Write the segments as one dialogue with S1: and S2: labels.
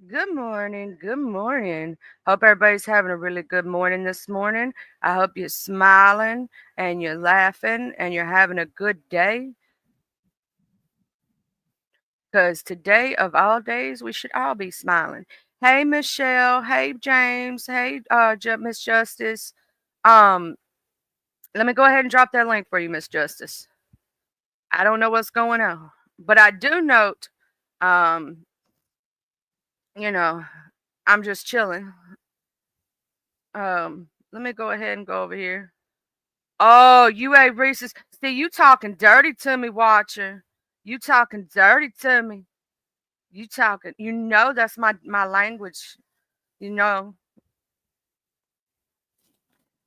S1: Good morning. Good morning. Hope everybody's having a really good morning this morning. I hope you're smiling and you're laughing and you're having a good day because today of all days, we should all be smiling. Hey, Michelle. Hey, James. Hey, Miss Justice. Um, Let me go ahead and drop that link for you, Miss Justice. I don't know what's going on, but I do note, um, you know, I'm just chilling. Let me go ahead and go over here. Oh, you ain't racist. See, you talking dirty to me, Watcher. You talking dirty to me. You talking. You know that's my language. You know,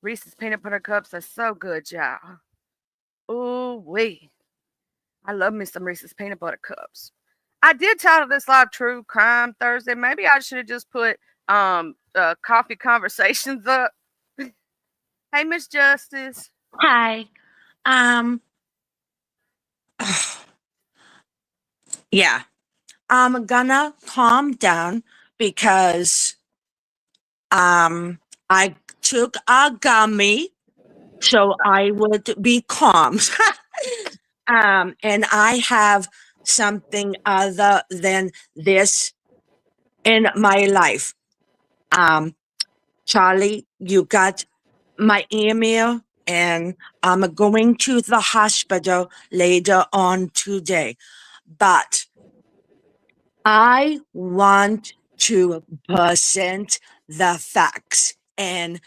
S1: Reese's peanut butter cups are so good, y'all. Ooh wee. I love me some Reese's peanut butter cups. I did title this live True Crime Thursday. Maybe I should have just put coffee conversations up. Hey, Miss Justice.
S2: Hi. Um, yeah, I'm gonna calm down because I took a gummy so I would be calm. And I have something other than this in my life. Um, Charlie, you got my email, and I'm going to the hospital later on today. But I want to present the facts. And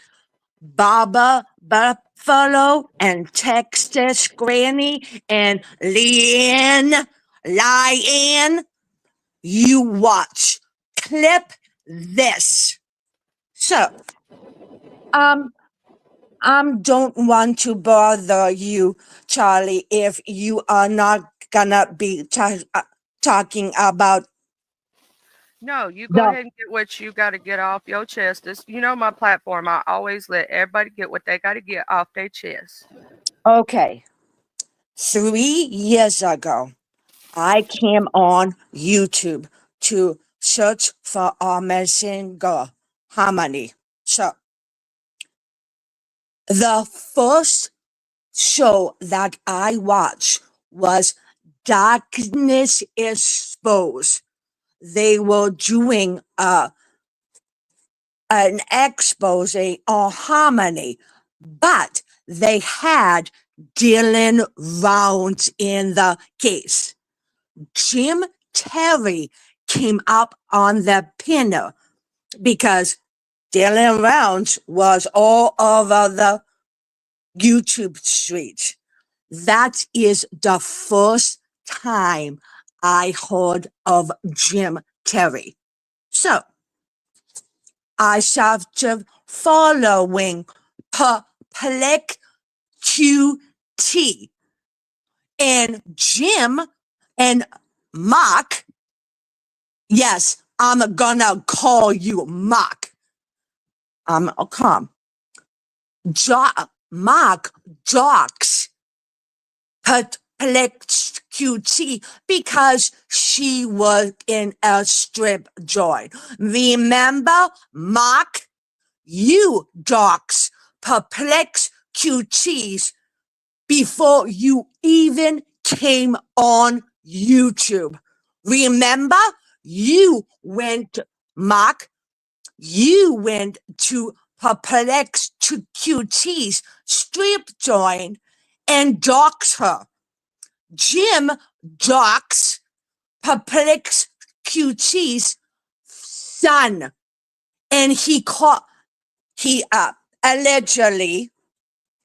S2: Baba Buffalo and Texas Granny and Lion, you watch. Clip this. So, um, I don't want to bother you, Charlie, if you are not gonna be talking about
S1: No, you go
S2: the.
S1: ahead and get what you got to get off your chest. This, you know, my platform. I always let everybody get what they got to get off their chest.
S2: Okay, 3 years ago, I came on YouTube to search for a missing girl, Harmony. So, the first show that I watched was Darkness Exposed. They were doing an expose on Harmony, but they had Dylan Rounds in the case. Jim Terry came up on the pinner because Dylan Rounds was all over the YouTube streets. That is the first time I heard of Jim Terry. So I started following Public QT, and Jim and Mark. Yes, I'm gonna call you Mark. Calm. Mark jocks Perplexed QT because she was in a strip joint. Remember, Mark? You docs perplex QTs before you even came on YouTube. Remember, you went, Mark, you went to perplex to QT's strip joint and doxed her. Jim doxed perplex QT's son, and he allegedly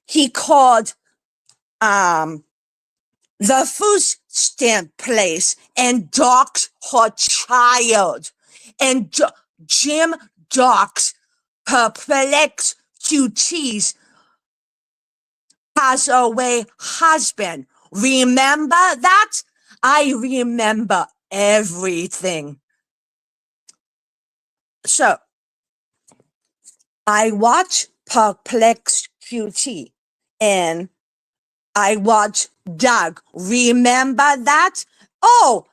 S2: he called um the food stamp place and doxed her child. And Jim doxed perplex QT's pass away husband. Remember that? I remember everything. So I watch Perplex QT, and I watch Doug. Remember that? Oh,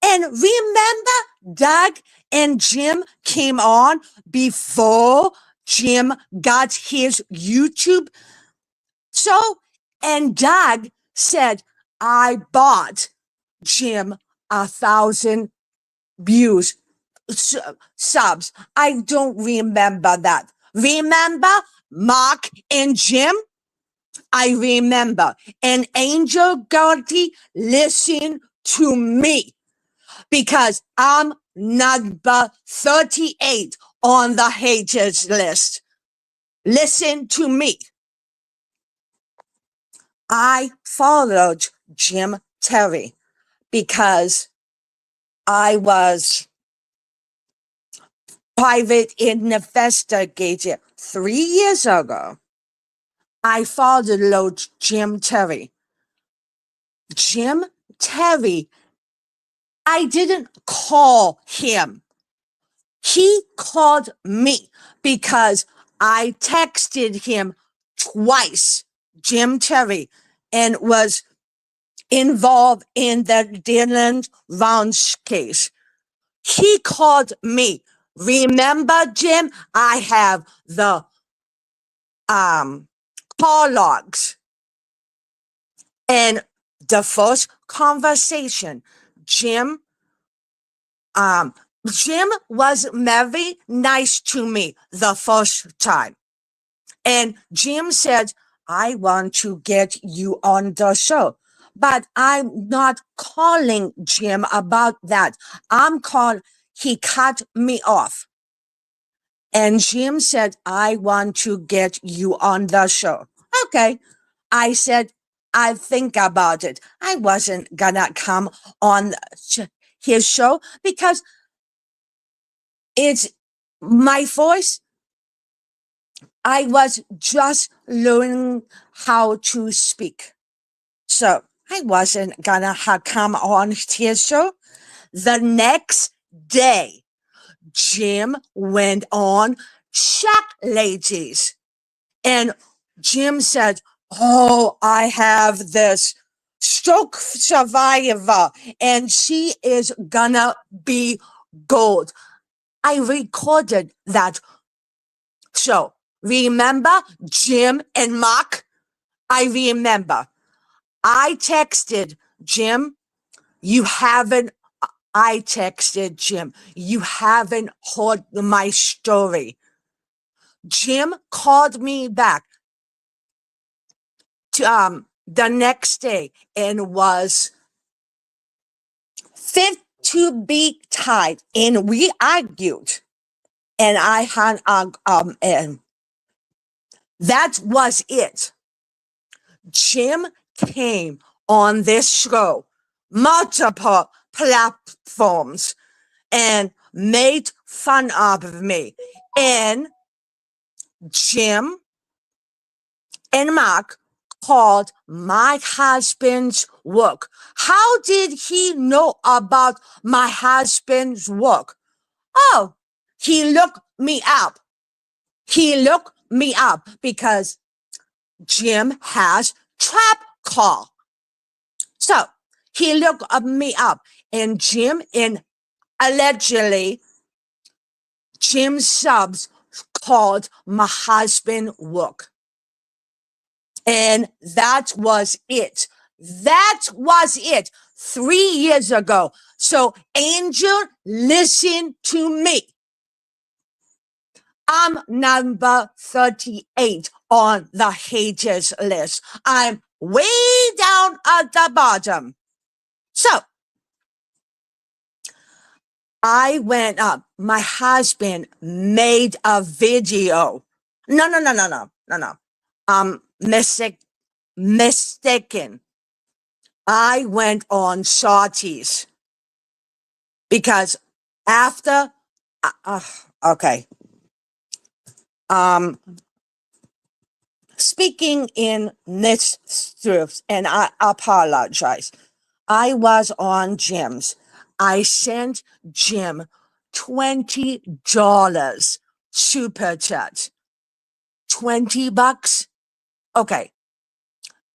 S2: And remember, Doug and Jim came on before Jim got his YouTube show. And Doug said, I bought Jim 1,000 views, subs. I don't remember that. Remember Mark and Jim? I remember. And Angel Gertie, listen to me because I'm number 38 on the haters list. Listen to me. I followed Jim Terry because I was private investigator 3 years ago. I followed Jim Terry. Jim Terry, I didn't call him. He called me because I texted him twice, Jim Terry, and was involved in the Dylan Rounds case. He called me. Remember, Jim, I have the call logs. And the first conversation, Jim was very nice to me the first time. And Jim said, I want to get you on the show. But I'm not calling Jim about that. He cut me off. And Jim said, I want to get you on the show. Okay. I said, I think about it. I wasn't gonna come on his show because it's my voice. I was just learning how to speak. So I wasn't gonna come on his show. The next day, Jim went on Shack Ladies. And Jim said, oh, I have this stroke survivor and she is gonna be gold. I recorded that show. Remember Jim and Mark? I remember. I texted Jim, I texted Jim, you haven't heard my story. Jim called me back to the next day and was fit to be tied, and we argued, and I had and that was it. Jim came on this show, multiple platforms, and made fun of me. And Jim and Mark called my husband's work. How did he know about my husband's work? Oh, he looked me up. He looked me up because Jim has trap call. So he looked me up, and allegedly Jim subs called my husband work. And that was it. That was it 3 years ago. So, Angel, listen to me. I'm number 38 on the haters list. I'm way down at the bottom. So, I went up. My husband made a video. No. Mistaken. I went on shorties because after, okay. Speaking in truths, and I apologize. I was on Jim's. I sent Jim $20 super chat. $20. Okay.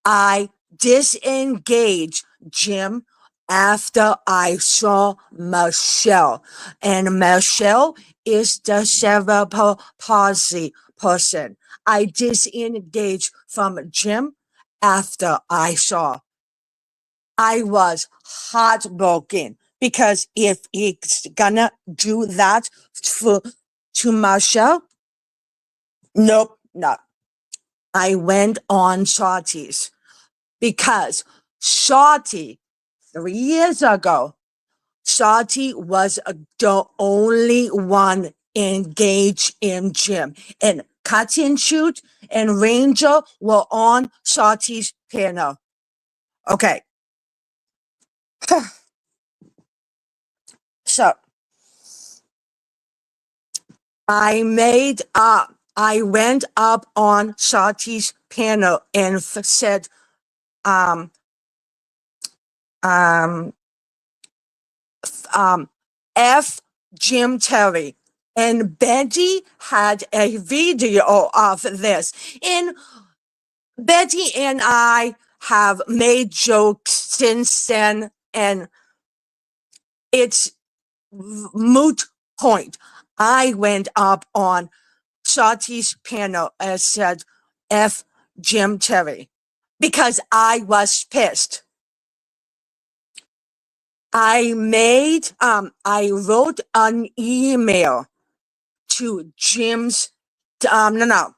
S2: I disengaged Jim after I saw Michelle. And Michelle is the cerebral palsy person. I disengaged from Jim after I saw. I was heartbroken because if he's gonna do that for, to Michelle, nope, no. I went on Shorty's because Shorty 3 years ago, Shorty was the only one engaged in Jim. And Cut and Shoot and Ranger were on Shorty's panel. Okay. So I went up on Shorty's panel and said, um, um, F Jim Terry. And Betty had a video of this. And Betty and I have made jokes since then, and it's moot point. I went up on Shorty's panel and said, F Jim Terry, because I was pissed. I wrote an email to Jim's, no.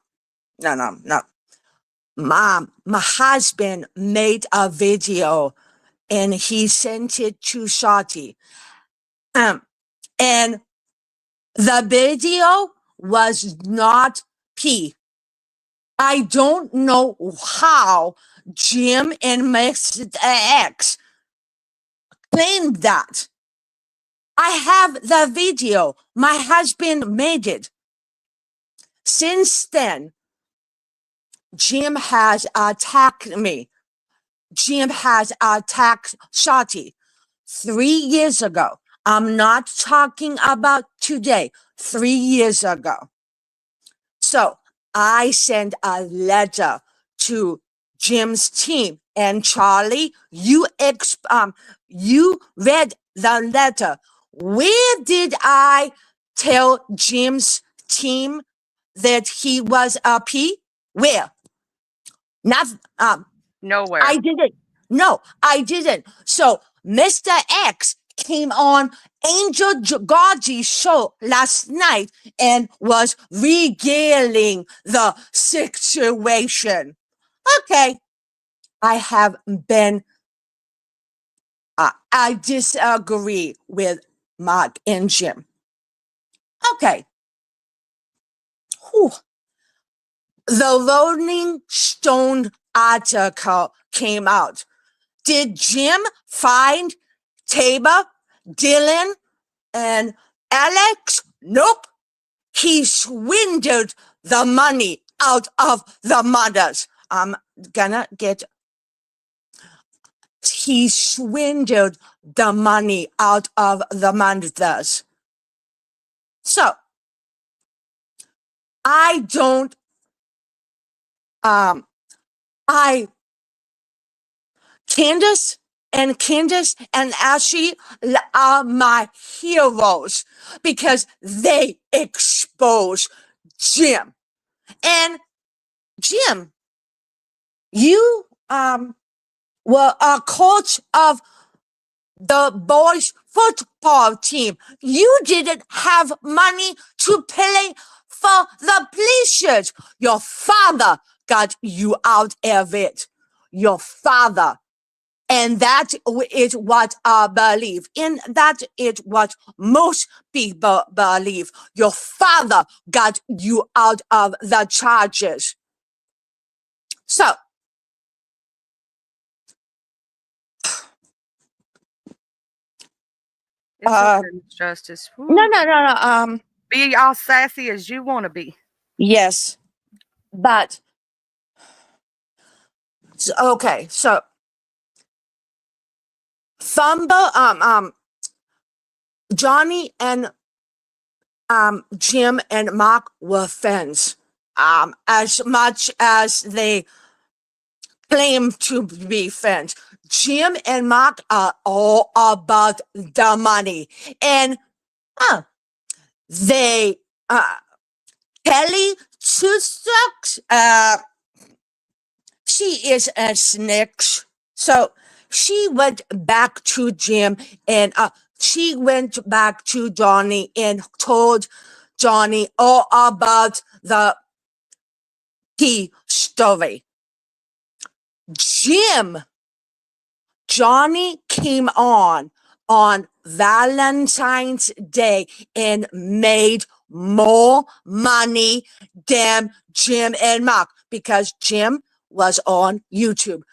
S2: Mom, my husband made a video and he sent it to Shorty. And the video was not pee. I don't know how Jim and Mr. X claimed that. I have the video. My husband made it. Since then, Jim has attacked me. Jim has attacked Shorty 3 years ago. I'm not talking about today, 3 years ago. So I sent a letter to Jim's team, and Charlie, you read the letter. Where did I tell Jim's team that he was a P? Where? Not
S1: Nowhere.
S2: I didn't. No, I didn't. So Mr. X came on Angel Gorgie's show last night and was regaling the situation. Okay, I have been. I disagree with Mark and Jim. Okay. Whew. The Rolling Stone article came out. Did Jim find Tabor, Dylan, and Alex? Nope. He swindled the money out of the mothers. I'm gonna get. He swindled the money out of the mothers. So I don't. I Candace and Ashley are my heroes because they expose Jim. And Jim, you were a coach of the boys football team. You didn't have money to pay for the bleachers. Your father got you out of it. Your father. And that is what I believe. And that is what most people believe. Your father got you out of the charges. So,
S1: It's okay, Miss Justice.
S2: no.
S1: Be all sassy as you want to be.
S2: Yes, but okay. So, Thumba, Johnny and Jim and Mark were friends. As much as they claim to be friends. Jim and Mark are all about the money. And they, Kelly sucks. She is a snitch. So she went back to Jim and she went back to Johnny and told Johnny all about the tea story. Johnny came on Valentine's Day and made more money than Jim and Mark because Jim was on YouTube.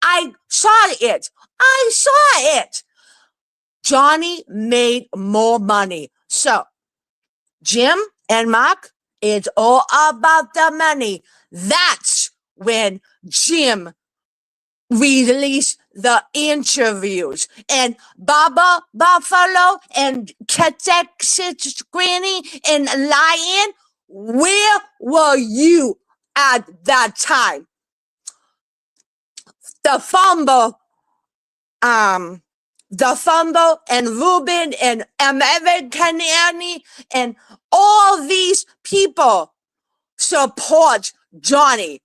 S2: I saw it. Johnny made more money. So Jim and Mark, it's all about the money. That's when Jim released the interviews. And Baba Buffalo and Texas Granny and Lion, where were you at that time? The fumble and Ruben and American Annie and all these people support Johnny.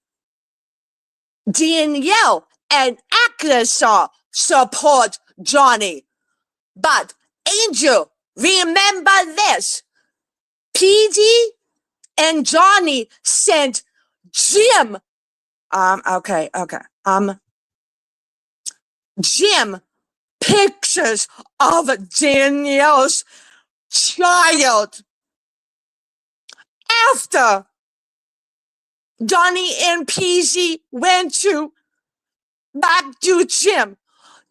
S2: Danielle and Akasa support Johnny. But Angel, remember this. PD and Johnny sent Jim. Jim pictures of Danielle's child after Johnny and PZ went back to Jim.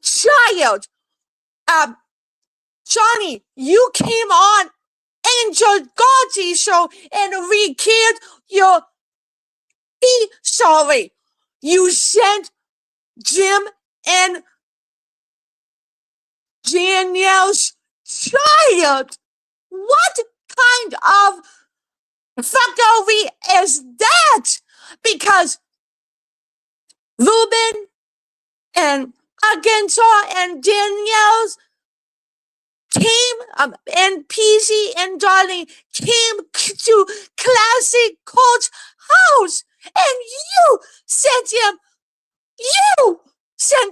S2: Child, Johnny, you came on Angel Gotti show and recorded your sorry. You sent Jim and Danielle's child. What kind of fuckery is that? Because Ruben and Arkansas and Danielle's came and PC and Johnny came to Classic Coach house and you sent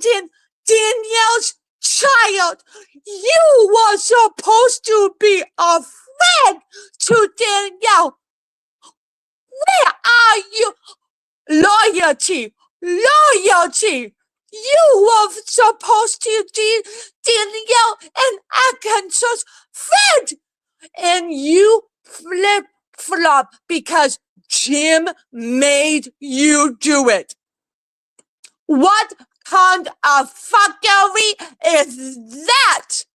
S2: in Danielle's child. You were supposed to be a friend to Danielle. Where are you? Loyalty. You were supposed to be Danielle and Arkansas's friend. And you flip-flop because Jim made you do it. What kind of fuckery is that?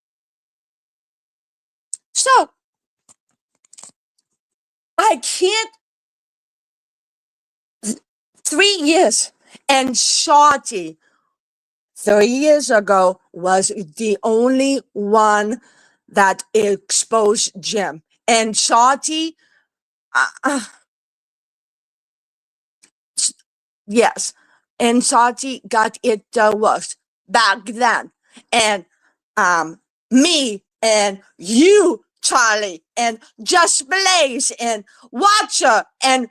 S2: So, I can't. 3 years. And Shorty, 3 years ago, was the only one that exposed Jim. And Shorty, yes, and Shorty got it the worst back then. And me and you, Charlie, and Just Blaze, and Watcher, and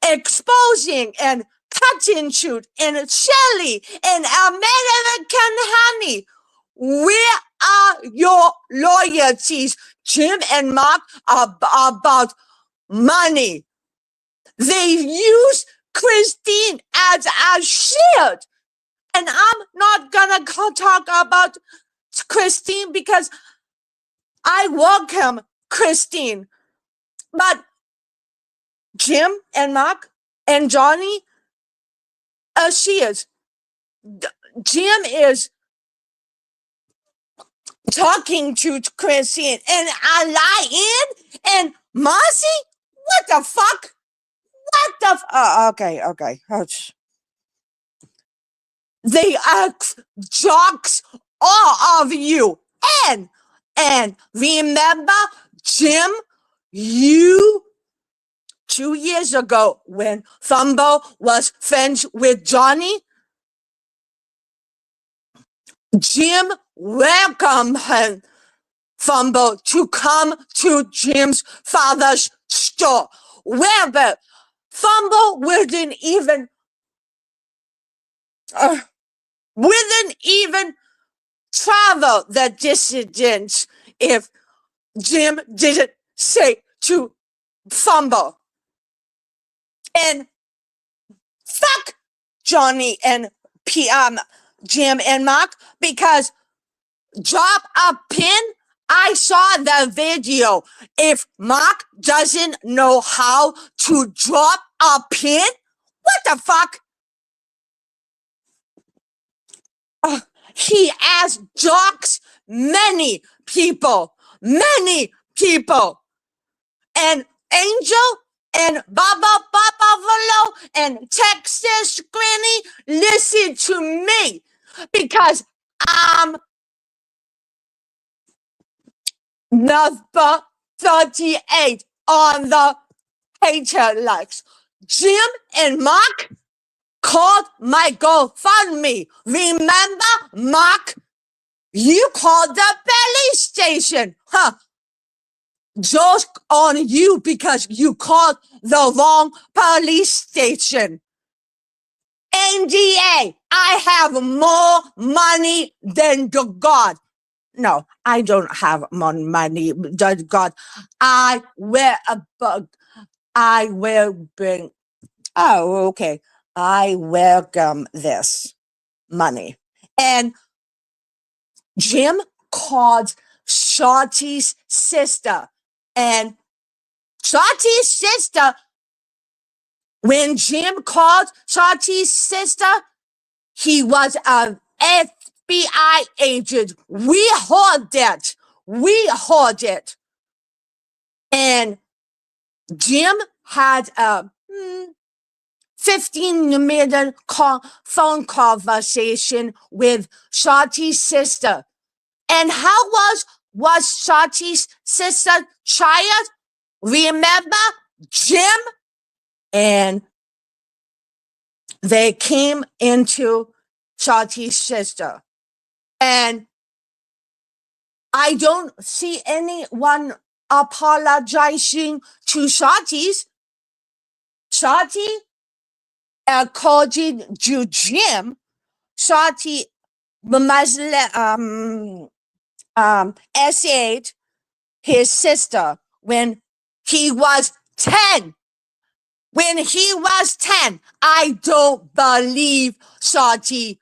S2: Exposing, and Cut and Shoot, and Shelly, and American Honey. Where are your loyalties? Jim and Mark are about money. They use Christine as a shield. And I'm not gonna talk about Christine because I welcome Christine. But Jim and Mark and Johnny, she is. Jim is talking to Christine and Lion and Marcy. What the fuck? Okay. They are jocks, all of you. And remember, Jim, you 2 years ago when Thumbo was friends with Johnny, Jim welcomed him, Fumble, to come to Jim's father's store. Where Fumble uh, wouldn't even travel the distance if Jim didn't say to Fumble. And fuck Johnny and Jim and Mark, because drop a pin. I saw the video. If Mark doesn't know how to drop a pin, what the fuck? He has doxed many people, and Angel and Baba Buffalo and Texas Granny, listen to me, because I'm number 38 on the hater likes. Jim and Mark called my GoFundMe. Remember, Mark? You called the belly station. Huh? Joke on you because you called the wrong police station. NDA, I have more money than the God. No, I don't have more money than God. I will bring. Oh, okay. I welcome this money. And Jim called Shorty's sister. And Shorty's sister, when Jim called Shorty's sister, he was an FBI agent. We heard that. And Jim had a 15-minute phone conversation with Shorty's sister. And how was Shorty's sister child? Remember Jim? And they came into Shorty's sister. And I don't see anyone apologizing to Shorty's. Shorty, according to Jim, Shorty essayed his sister when he was 10. I don't believe Shorty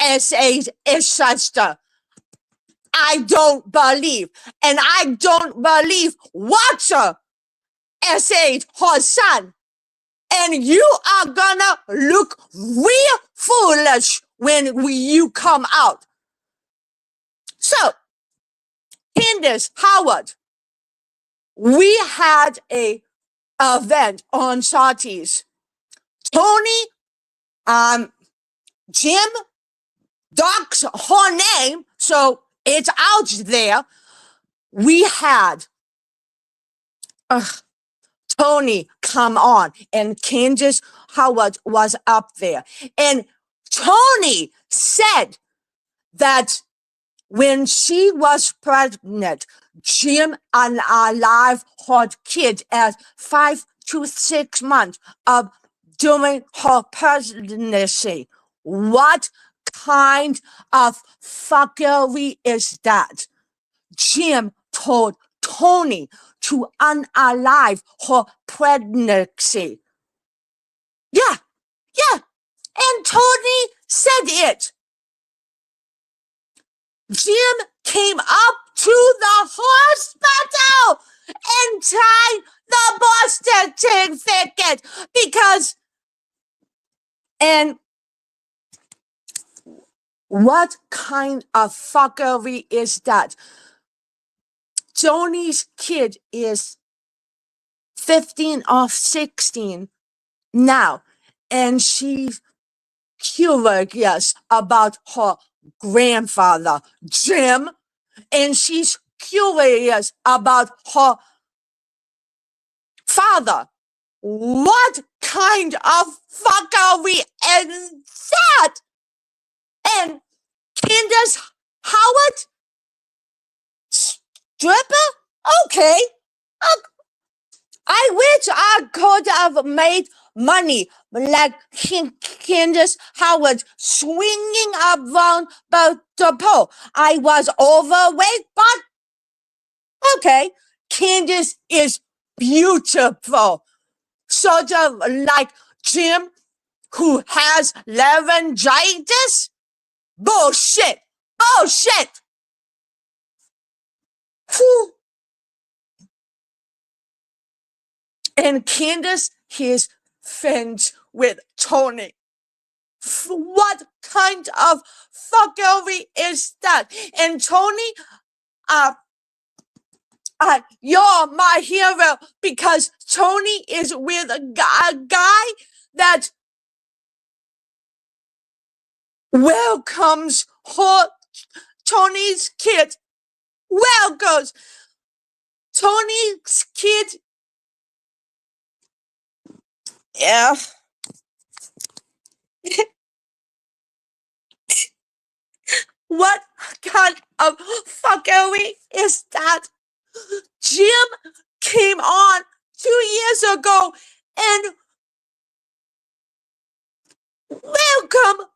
S2: essayed his sister. I don't believe. And I don't believe Watcher essayed her son. And you are gonna look real foolish when you come out. So, Candace Howard, we had a event on Shorty's. Tony, Jim, Doc's her name, so it's out there. We had Tony come on, and Candace Howard was up there. And Tony said that when she was pregnant, Jim alive had kids at 5 to 6 months of during her pregnancy. What kind of fuckery is that? Jim told Tony to unalive her pregnancy. Yeah. And Tony said it. Jim came up to the hospital and signed the birth certificate because, and what kind of fuckery is that? Tony's kid is 15 or 16 now, and she's curious about her grandfather, Jim, and she's curious about her father. What kind of fuckery is that? And Candace Howard stripper? Okay. I wish I could have made money like Candace Howard swinging around the pole. I was overweight, but okay. Candace is beautiful. Sort of like Jim, who has laryngitis. Bullshit. Bullshit. Whew. And Candace is friends with Tony. What kind of fuckery is that? And Tony, you're my hero because Tony is with a guy that welcomes Tony's kid. Welcomes Tony's kid. Yeah. What kind of fuckery is that? Jim came on 2 years ago and welcome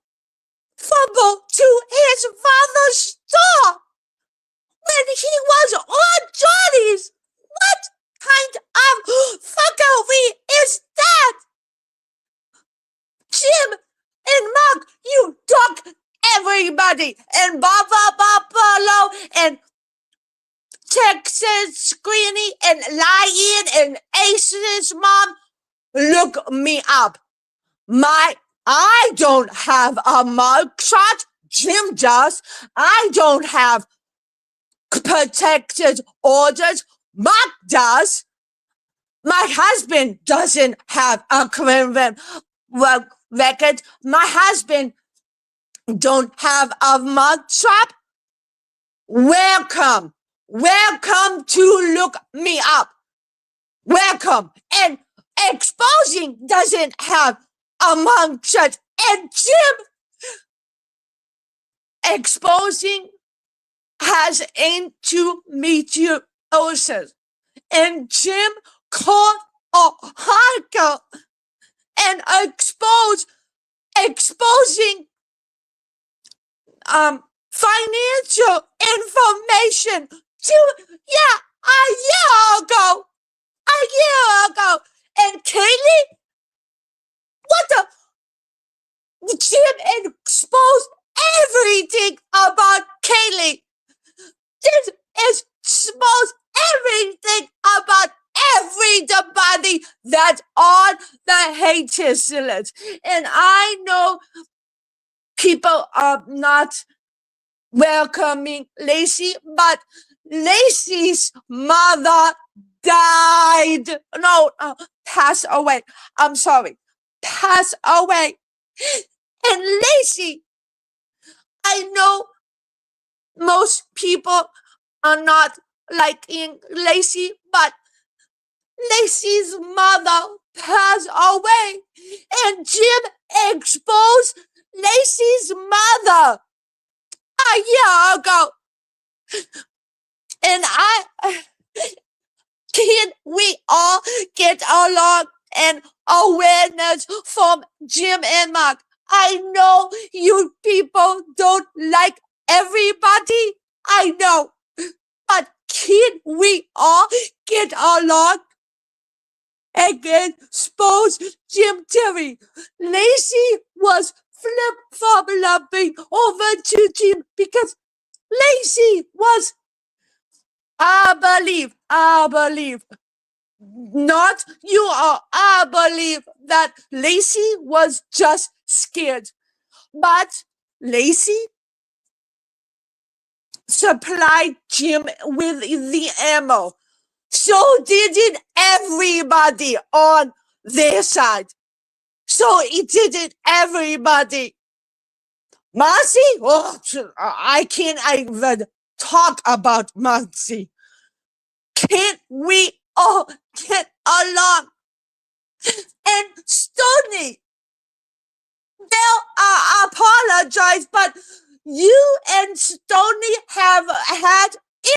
S2: Fumble to his father's store when he was on Johnny's. What kind of fuckery is that? Jim and Mark, you dog everybody, and Baba Buffalo and Texas Greenie and Lion and Ace's mom, look me up. I don't have a mugshot. Jim does. I don't have protected orders. Mark does. My husband doesn't have a criminal record. My husband don't have a mugshot. Welcome. Welcome to look me up. Welcome. And exposing doesn't have a mugshot. And Jim exposing has endometriosis. And Jim called a hacker and exposing financial information to a year ago. And Kaylee, what the? Jim exposed everything about Kaylee. Jim exposed everything about everybody that's on the haters list. And I know people are not welcoming Lacey, but Lacey's mother died. No, passed away. I'm sorry. Passed away. And Lacey, I know most people are not liking Lacey, but Lacey's mother passed away. And Jim exposed Lacey's mother a year ago. And can we all get along and awareness from Jim and Mark? I know you people don't like everybody. I know. But can we all get along and expose Jim Terry? Lacey was flip-flopping over to Jim because Lacey was, I believe, not you are, I believe that Lacey was just scared. But Lacey supplied Jim with the ammo. So didn't everybody on their side. So it didn't everybody. Marcy? Oh, I can't even talk about Marcy. Can't we all get along? And Stoney, they'll apologize, but you and Stony have had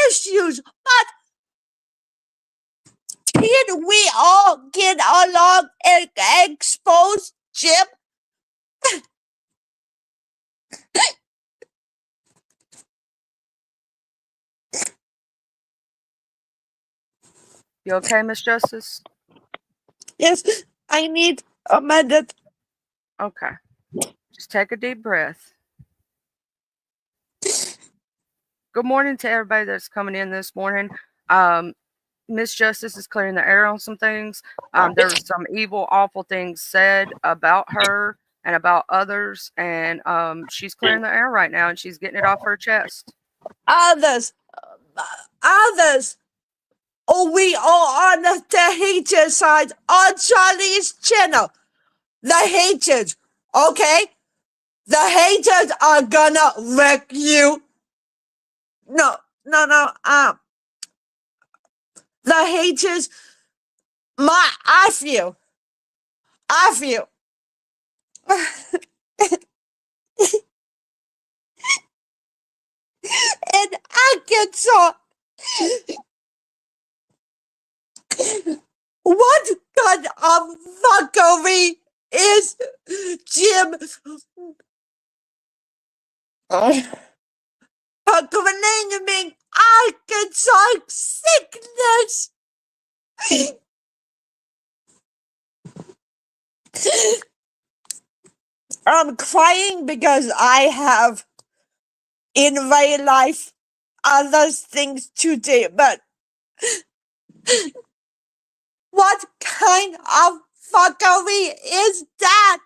S2: issues, but can we all get along and expose Jim?
S1: You okay, Miss Justice?
S2: Yes, I need a minute.
S1: Okay. Just take a deep breath. Good morning to everybody that's coming in this morning. Miss Justice is clearing the air on some things. There was some evil, awful things said about her and about others, and she's clearing the air right now, and she's getting it off her chest.
S2: Others, others. Oh, we are on the hater side on Charlie's channel. The haters, okay? The haters are gonna wreck you. No, no, no. The haters. I feel. And I get so. What kind of fuckery is Jim? Huckling Arkansas sickness. I'm crying because I have in my life other things to do, but what kind of fuckery is that?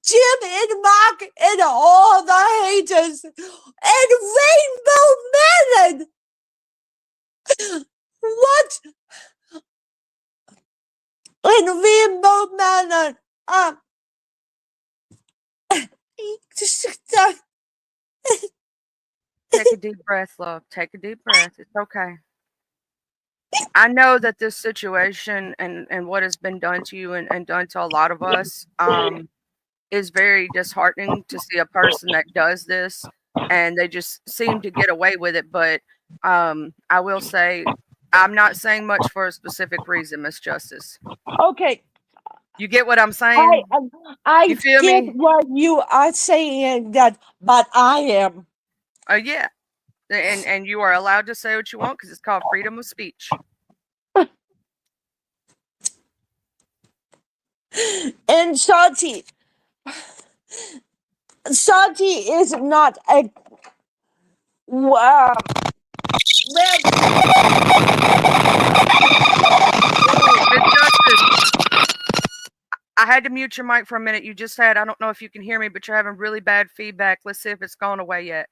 S2: Jim and Mark and all the haters and Rainbow Melon. What? And Rainbow Melon.
S1: Take a deep breath, love. Take a deep breath. It's okay. I know that this situation and what has been done to you and done to a lot of us is very disheartening to see a person that does this and they just seem to get away with it. But I will say, I'm not saying much for a specific reason, Miss Justice.
S2: Okay,
S1: You get what I'm
S2: I
S1: saying? You
S2: I
S1: feel
S2: get
S1: me?
S2: what you are saying that, but I am.
S1: Oh yeah. And you are allowed to say what you want because it's called freedom of speech.
S2: And Salty is not a well.
S1: Ooh, Miss Justice, I had to mute your mic for a minute. You just said, I don't know if you can hear me, but you're having really bad feedback. Let's see if it's gone away yet.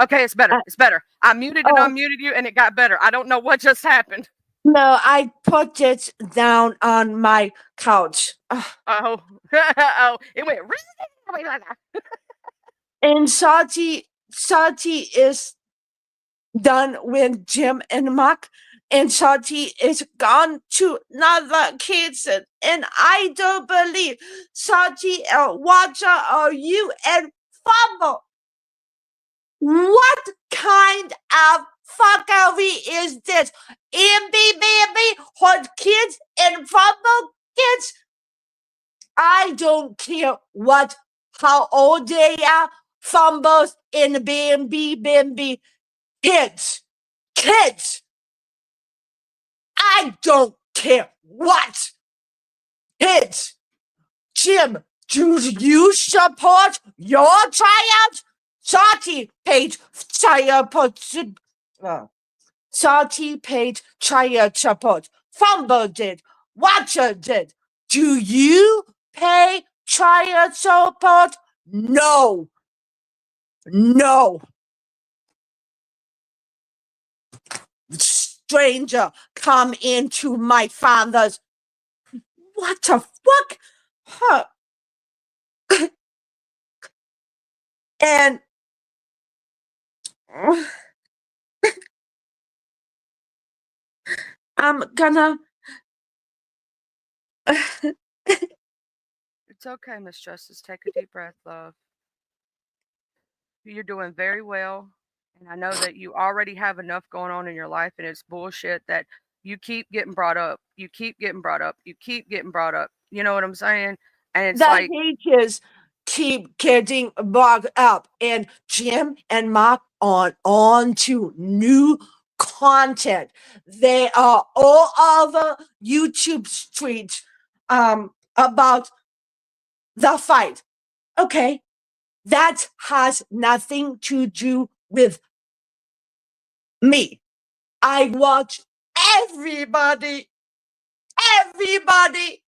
S1: Okay, it's better.
S2: Uh,
S1: It's better. I muted and
S2: oh
S1: unmuted you, and it got better. I don't know what just happened.
S2: no, I put it down on my couch.
S1: Oh, oh, it went.
S2: And Salty is done with Jim and Mark, and Salty is gone to another kitchen. And I don't believe Salty and Watcher are you and Fumble. What kind of fuckery is this? MB hot kids and Fumble kids? I don't care how old they are. Fumbles and Bambi kids. Kids. I don't care what. Kids. Jim, do you support your triumph? Salty page Salty page triumph support. Fumble did. Watcher did. Do you pay triumph support? No. No. Stranger, come into my father's. What the fuck? Huh. And I'm gonna.
S1: It's okay, Miss Justice. Take a deep breath, love. You're doing very well. And I know that you already have enough going on in your life, and it's bullshit that you keep getting brought up. You keep getting brought up. You keep getting brought up. You know what I'm saying? And it's
S2: The
S1: like,
S2: haters keep getting brought up, and Jim and Mark on to new content. They are all over YouTube streets about the fight. Okay, that has nothing to do with me. I watch everybody, everybody.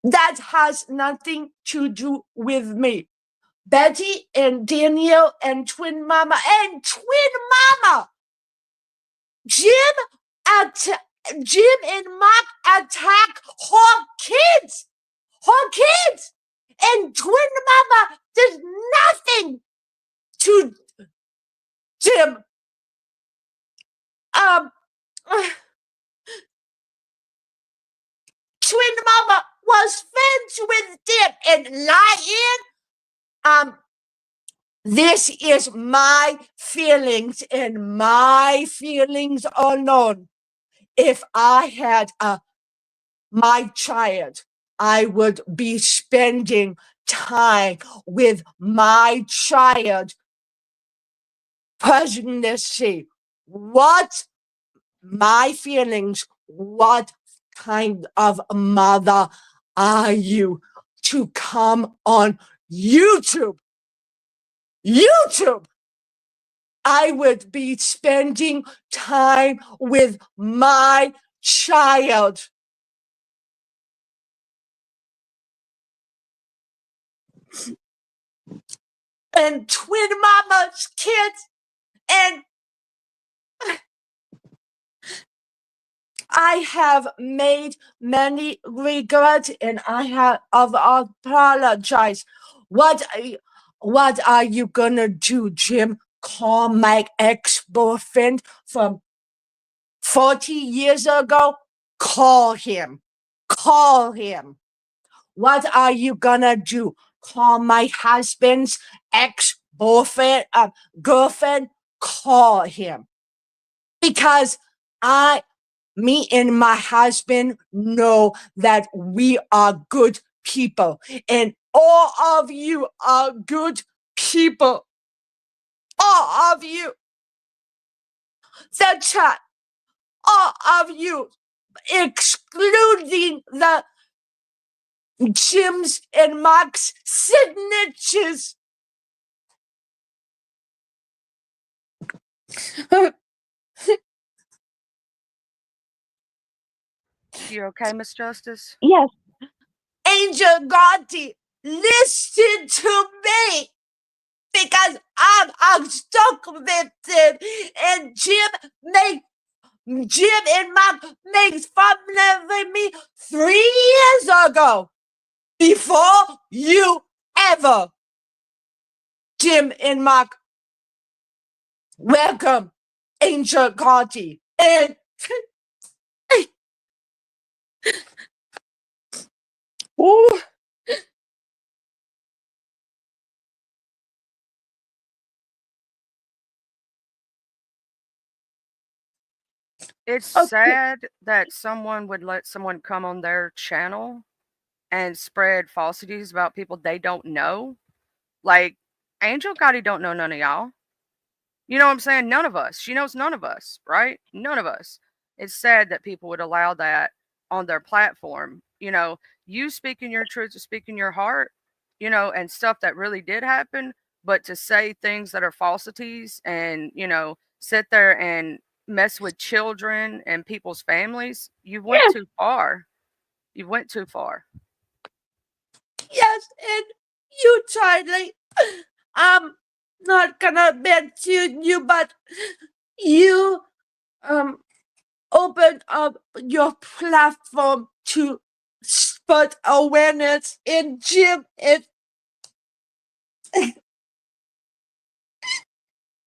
S2: That has nothing to do with me. Betty and Danielle and twin mama. Jim at Jim and Mark attack her kids. Her kids. And twin mama did nothing to Jim. Um Twin mama was friends with Jim and Lion. Um This is my feelings, and my feelings alone. If I had my child, I would be spending time with my child. Presidency. What my feelings? What kind of mother are you to come on YouTube? YouTube. I would be spending time with my child. And twin mama's kids. And I have made many regrets, and I have apologized. What are you gonna do, Jim? Call my ex-boyfriend from 40 years ago? Call him. Call him. What are you gonna do? Call my husband's ex-boyfriend, girlfriend? Call him. Because me and my husband know that we are good people. And all of you are good people. All of you. The chat. All of you. Excluding the Jim's and Mark's signatures.
S1: you okay, Miss Justice?
S2: Yes. Angel Gotti, listen to me because I'm stuck with it. And Jim and Mark makes fun of me 3 years ago. Before you ever. Jim and Mark, welcome, Angel Gotti. And ooh,
S1: It's
S2: okay.
S1: sad that someone would let someone come on their channel and spread falsities about people they don't know. Like, Angel Gotti don't know none of y'all. You know what I'm saying? None of us. She knows none of us, right? None of us. It's sad that people would allow that on their platform. You speaking your truth, to speaking your heart, and stuff that really did happen, but to say things that are falsities and, sit there and mess with children and people's families, you went
S2: Yes,
S1: too far. You went too far.
S2: yes, and you, Charlie. I'm not gonna mention you, but you um opened up your platform to spread awareness in Jim and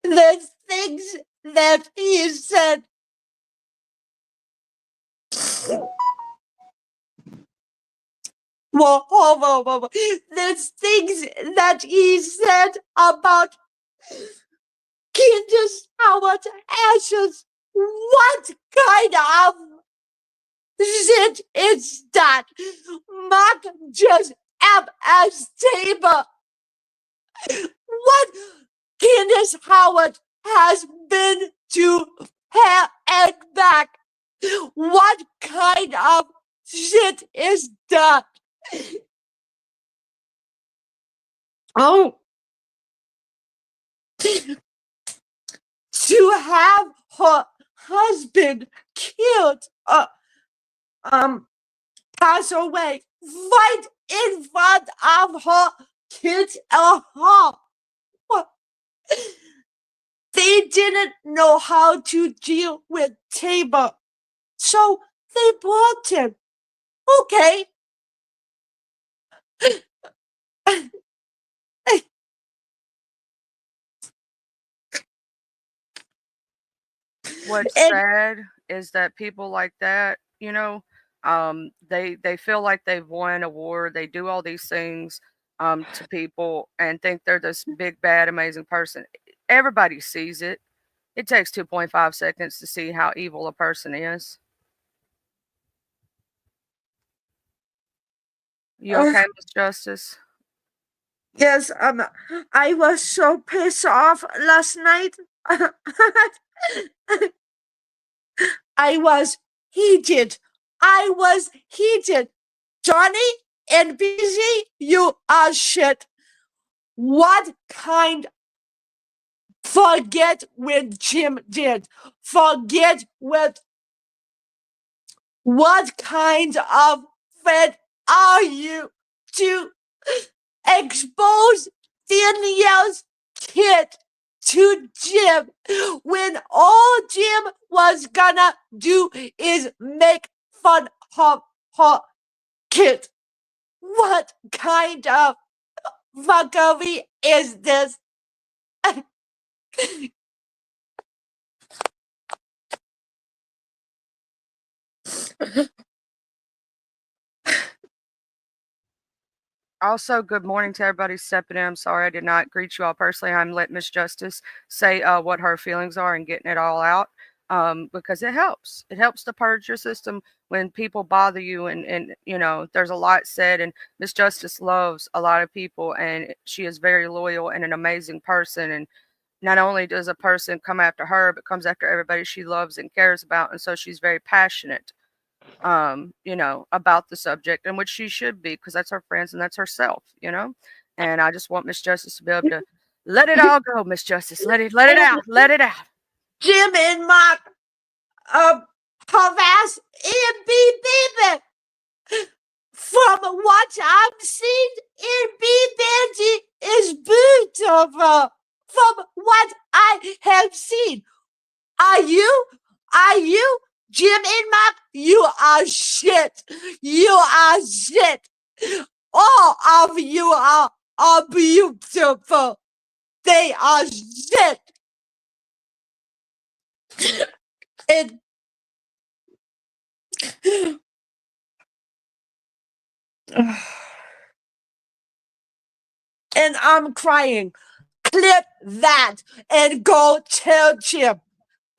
S2: the things that he said. Whoa, whoa, whoa, whoa, whoa. There's things that he said about Candace Howard Ashes. What kind of shit is that? Mark just as table. What Candace Howard has been to hell and back. What kind of shit is that? Oh, to have her husband killed, um, pass away right in front of her kids at home. They didn't know how to deal with Tabor, so they brought him. Okay.
S1: What's
S2: And
S1: sad is that people like that, they feel like they've won a war. They do all these things to people and think they're this big, bad, amazing person. Everybody sees it. It takes 2.5 seconds to see how evil a person is. You
S2: uh,
S1: okay, Miss Justice?
S2: yes, I was so pissed off last night. I was heated. I was heated. Johnny and busy, you are shit. What kind? Forget what Jim did. Forget what kind of friend are you to expose Danielle's kid to Jim when all Jim was gonna do is make fun of her kid? What kind of fuckery is this?
S1: Also, good morning to everybody stepping in. I'm sorry I did not greet you all personally. I'm letting Miss Justice say what her feelings are and getting it all out because it helps. It helps to purge your system when people bother you. And there's a lot said. And Miss Justice loves a lot of people and she is very loyal and an amazing person. And not only does a person come after her, but comes after everybody she loves and cares about. And so she's very passionate about the subject, and which she should be because that's her friends and that's herself. And I just want Miss Justice to be able to let it all go, Miss Justice. Let it out.
S2: And
S1: Let it out.
S2: Jim and Mark harass and be baby. From what I've seen, in B Benji is beautiful. From what I have seen, are you? Are you? Jim and Mark, you are shit. You are shit. All of you are beautiful. They are shit. And, and I'm crying. Clip that and go tell Jim.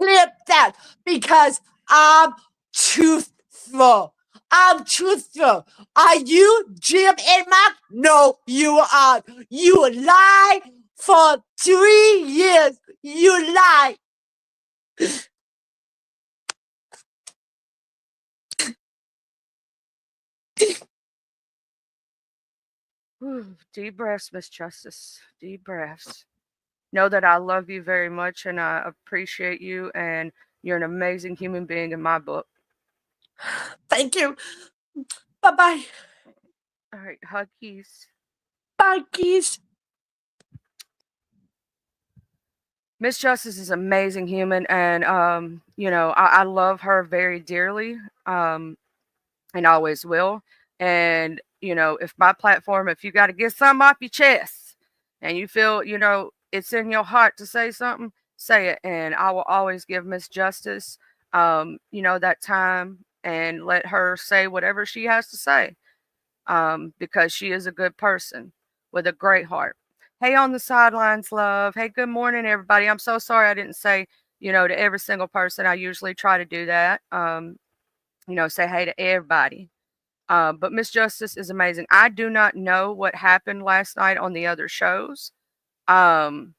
S2: Clip that because I'm truthful. I'm truthful. Are you Jim and Mark? No, you are. You lie for 3 years. You lie.
S1: Deep breaths, Miss Justice. Deep breaths. Know that I love you very much and I appreciate you, and you're an amazing human being in my book.
S2: Thank you. Bye bye.
S1: All right, huggies.
S2: Bye, geese.
S1: Miss Justice is an amazing human, and I love her very dearly. And always will. And, if my platform, if you got to get something off your chest and you feel, it's in your heart to say something, say it. And I will always give Miss Justice, that time and let her say whatever she has to say. because she is a good person with a great heart. Hey, on the sidelines, love. Hey, good morning, everybody. I'm so sorry I didn't say, to every single person. I usually try to do that. Say hey to everybody. But Miss Justice is amazing. I do not know what happened last night on the other shows. Um,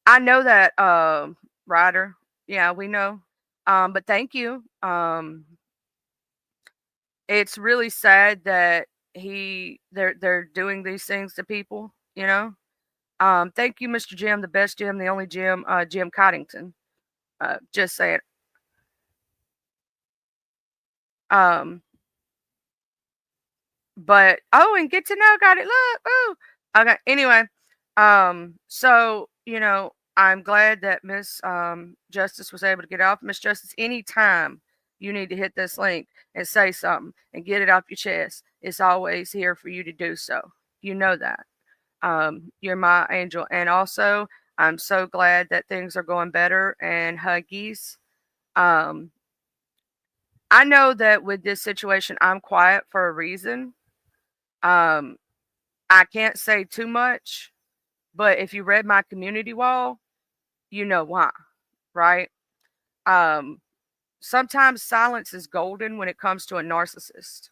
S1: I know that Ryder. Yeah, we know. But thank you. It's really sad that they're doing these things to people. Thank you, Mr. Jim, the best Jim, the only Jim, Jim Coddington. Just saying. Um, but and get to know, got it. Look, ooh. Okay. Anyway, so I'm glad that Miss Justice was able to get off. Miss Justice, anytime you need to hit this link and say something and get it off your chest, it's always here for you to do so. You know that. You're my angel, and also I'm so glad that things are going better and huggies. Um, I know that with this situation, I'm quiet for a reason. Um, I can't say too much, but if you read my community wall, you know why, right? Um, Sometimes silence is golden when it comes to a narcissist,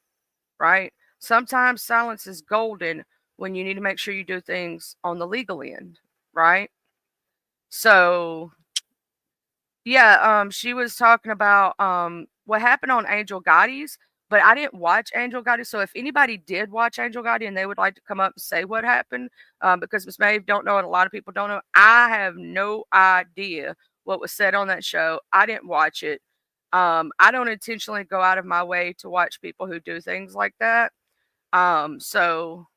S1: right? Sometimes silence is golden when you need to make sure you do things on the legal end, right? So yeah, she was talking about what happened on Angel Gotti's, but I didn't watch Angel Gotti. So if anybody did watch Angel Gotti and they would like to come up and say what happened, because Miss Maeve don't know and a lot of people don't know, I have no idea what was said on that show. I didn't watch it. I don't intentionally go out of my way to watch people who do things like that. So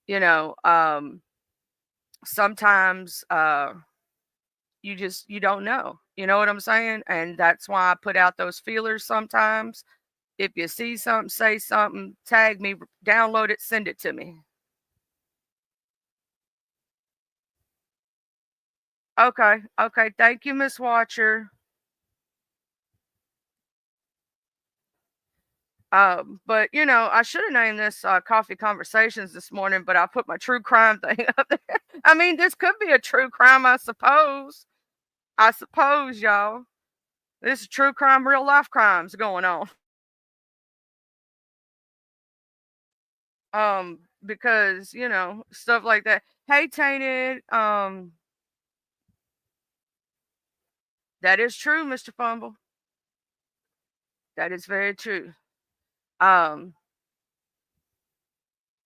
S1: you know, sometimes you don't know. You know what I'm saying? And that's why I put out those feelers sometimes. If you see something, say something, tag me, download it, send it to me. Okay. Okay. Thank you, Miss Watcher. But I should have named this Coffee Conversations this morning, but I put my true crime thing up there. I mean, this could be a true crime, I suppose. I suppose, y'all. This is true crime, real life crimes going on. Because stuff like that. Hey, tainted. That is true, Mr. Fumble. That is very true. Um,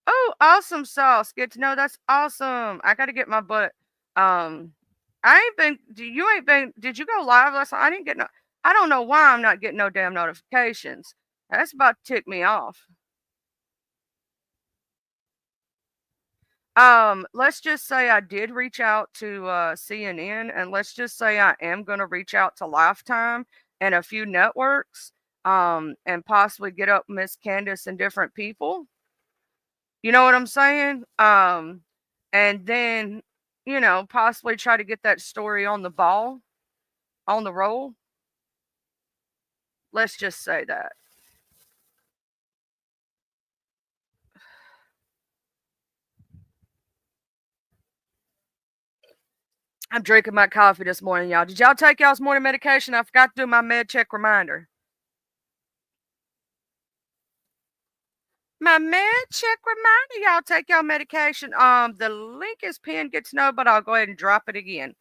S1: oh, awesome sauce. Get to know that's awesome. I gotta get my butt. Um, I ain't been. You ain't been. Did you go live last night? I didn't get no. I don't know why I'm not getting no damn notifications. That's about to tick me off. Let's just say I did reach out to CNN, and let's just say I am going to reach out to Lifetime and a few networks, and possibly get up Miss Candace and different people. You know what I'm saying? And then possibly try to get that story on the ball, on the roll. Let's just say that. I'm drinking my coffee this morning, y'all. Did y'all take y'all's morning medication? I forgot to do my med check reminder. My med check reminder, y'all take y'all medication. The link is pinned, get to know, but I'll go ahead and drop it again.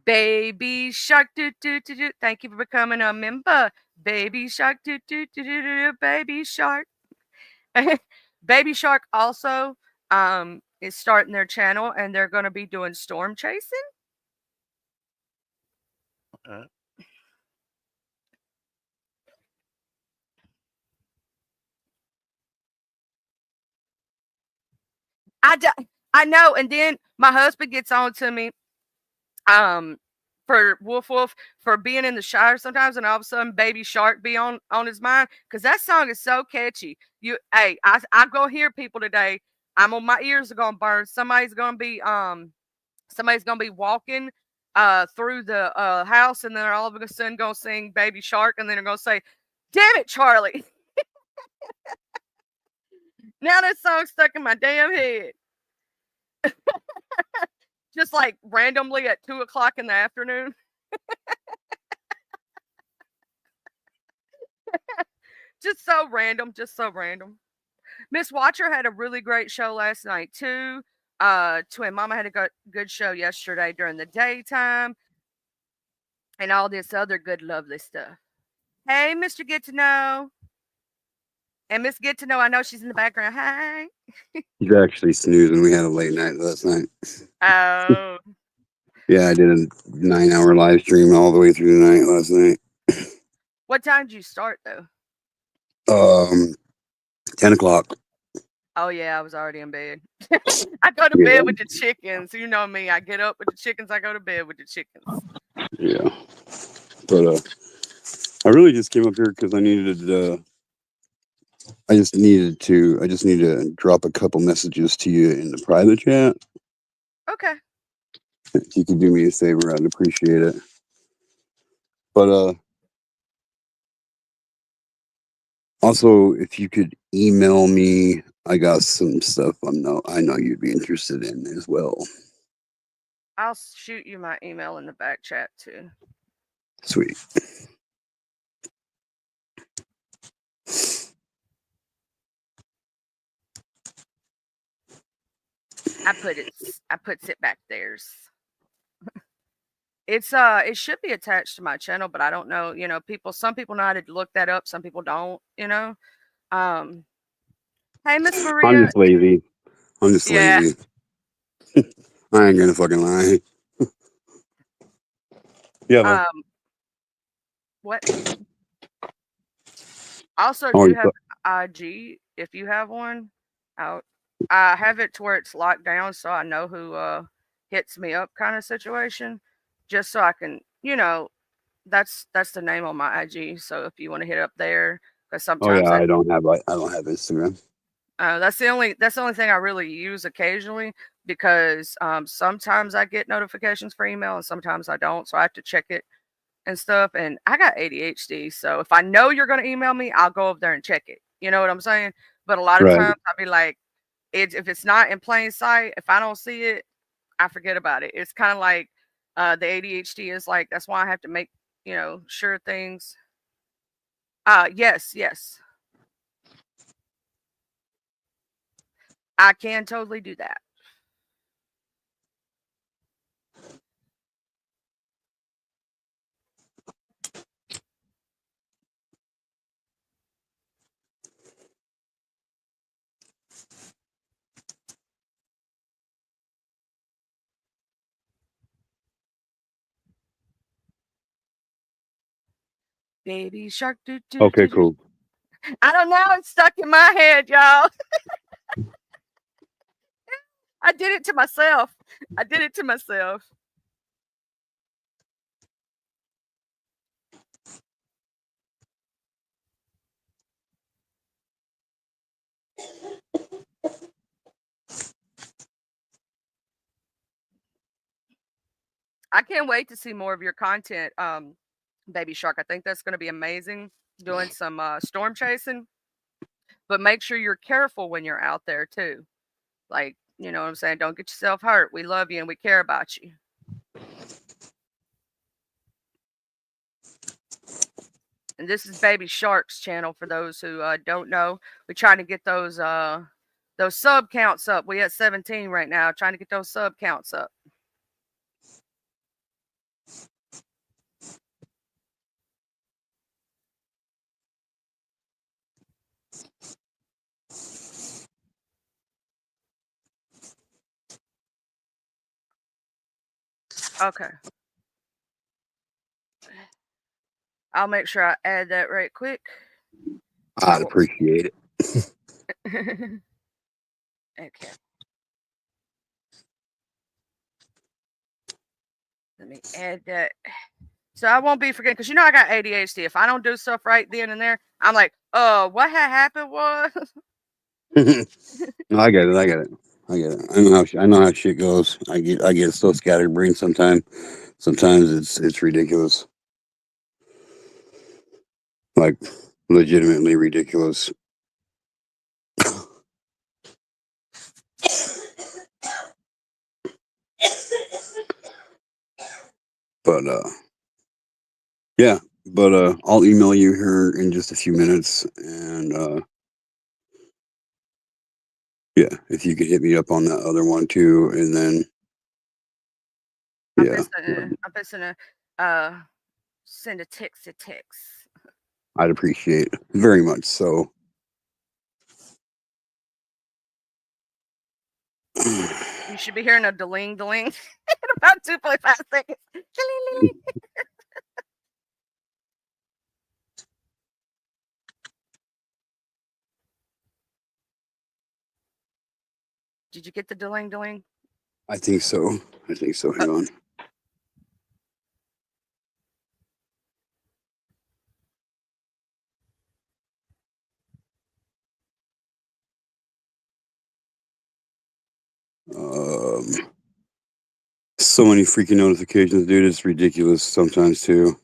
S1: Baby Shark, do do do do. Thank you for becoming a member. Baby Shark, do do do do do. Baby Shark. Baby Shark also is starting their channel, and they're going to be doing storm chasing. Uh, I do, I know, and then my husband gets on to me um for Woof Woof for being in the Shire sometimes, and all of a sudden Baby Shark be on his mind because that song is so catchy. I go hear people today. I'm on my ears are gonna burn. Somebody's gonna be walking through the house, and then they're all of a sudden gonna sing Baby Shark, and then they're gonna say Damn it, Charlie. Now that song's stuck in my damn head. Just like randomly at 2 o'clock in the afternoon. Just so random. Just so random. Miss Watcher had a really great show last night too. Twin Mama had a good show yesterday during the daytime, and all this other good, lovely stuff. Hey, Mr. Get to Know, and Miss Get to Know. I know she's in the background. Hi.
S3: He's actually snoozing. We had a late night last night.
S1: Oh,
S3: Yeah, I did a 9 hour live stream all the way through the night last night.
S1: what time did you start though?
S3: 10 o'clock.
S1: Oh yeah, I was already in bed. I go to
S3: Yeah,
S1: bed with the chickens. You know me. I get up with the chickens. I go to bed with the chickens.
S3: yeah. But I really just came up here because I needed. I just need to drop a couple messages to you in the private chat.
S1: Okay.
S3: If you could do me a favor, I'd appreciate it. But also, if you could email me, I got some stuff I know you'd be interested in as well.
S1: I'll shoot you my email in the back chat too.
S3: Sweet.
S1: I put it back there's. It should be attached to my channel, but I don't know, some people know how to look that up, some people don't. Um Hey Miss
S3: I'm
S1: Maria.
S3: just lazy. I'm just
S1: Yeah.
S3: lazy. I ain't gonna fucking lie. Yeah, though.
S1: What? Also
S3: Oh,
S1: do have IG if you have one out. I have it to where it's locked down so I know who hits me up kind of situation. Just so I can, that's the name on my IG. So if you want to hit up there, because
S3: oh
S1: sometimes
S3: yeah, I don't have Instagram.
S1: that's the only thing I really use occasionally because sometimes I get notifications for email and sometimes I don't. So I have to check it and stuff. And I got ADHD, so if I know you're gonna email me, I'll go over there and check it. You know what I'm saying? But a lot of
S3: Right.
S1: times I'll be like, if it's not in plain sight, if I don't see it, I forget about it. It's kind of like the ADHD is like that's why I have to make sure things. Yes, yes, I can totally do that. Baby shark, do do
S3: Okay,
S1: do do.
S3: cool.
S1: I don't know. It's stuck in my head, y'all. I did it to myself. I did it to myself. I can't wait to see more of your content, Baby Shark. I think that's going to be amazing. Doing some storm chasing, but make sure you're careful when you're out there too. Like, you know what I'm saying? Don't get yourself hurt. We love you and we care about you. And this is Baby Shark's channel for those who don't know. We're trying to get those sub counts up. We at 17 right now, trying to get those sub counts up. Okay. I'll make sure I add that right quick.
S3: I'd appreciate it.
S1: Okay. Let me add that. So I won't be forgetting because I got ADHD. If I don't do stuff right then and there, I'm like, oh, what had happened was.
S3: No, I get it. I get it. I get it. I know how shit goes. I get so scatterbrained sometimes. Sometimes it's ridiculous. Like legitimately ridiculous. But yeah, but I'll email you here in just a few minutes, and yeah, if you could hit me up on that other one too, and then yeah,
S1: I'm fixing to uh send a text to text.
S3: I'd appreciate it very much. So
S1: You should be hearing a deling deling in about 2.5 seconds. Deling, did you get the deling deling?
S3: I think so. I think so.
S1: Uh,
S3: Hang on. Um, so many freaking notifications, dude. It's ridiculous sometimes too.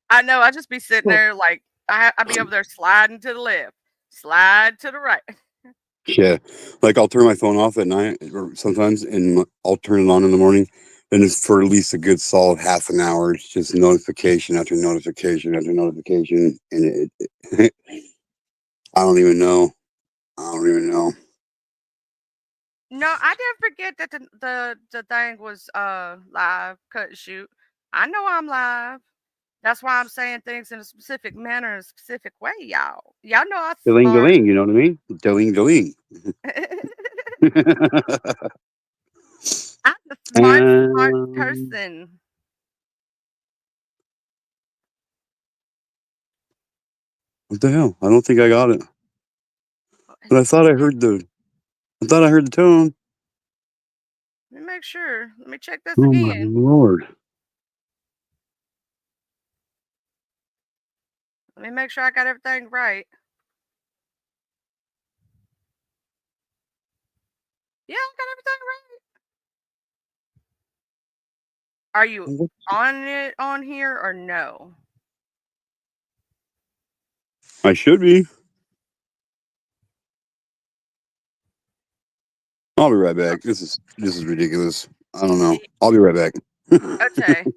S1: I know. I just be sitting there like I be over there sliding to the left, slide to the right.
S3: Yeah, like I'll turn my phone off at night or sometimes, and I'll turn it on in the morning. And it's for at least a good solid half an hour. It's just notification after notification after notification, and I don't even know. I don't even know.
S1: No, I didn't forget that the thing was live cut and shoot. I know I'm live. That's why I'm saying things in a specific manner, in a specific way, y'all. Y'all know I'm
S3: Deling,
S1: smart.
S3: deling. You know what I mean? Deling, deling.
S1: I'm a smart
S3: um,
S1: person.
S3: what the hell? I don't think I got it.
S1: Oh,
S3: But
S1: is
S3: I
S1: it
S3: thought I
S1: sent?
S3: heard the. I thought I heard the tone.
S1: Let me make sure. Let me check this
S3: Oh my
S1: again.
S3: lord!
S1: Let me make sure I got everything right. Yeah, I got everything right. Are you on it on here or no?
S3: I should be. I'll be right back. This is ridiculous. I don't know.
S1: Y-
S3: I'll be right back.
S1: Okay.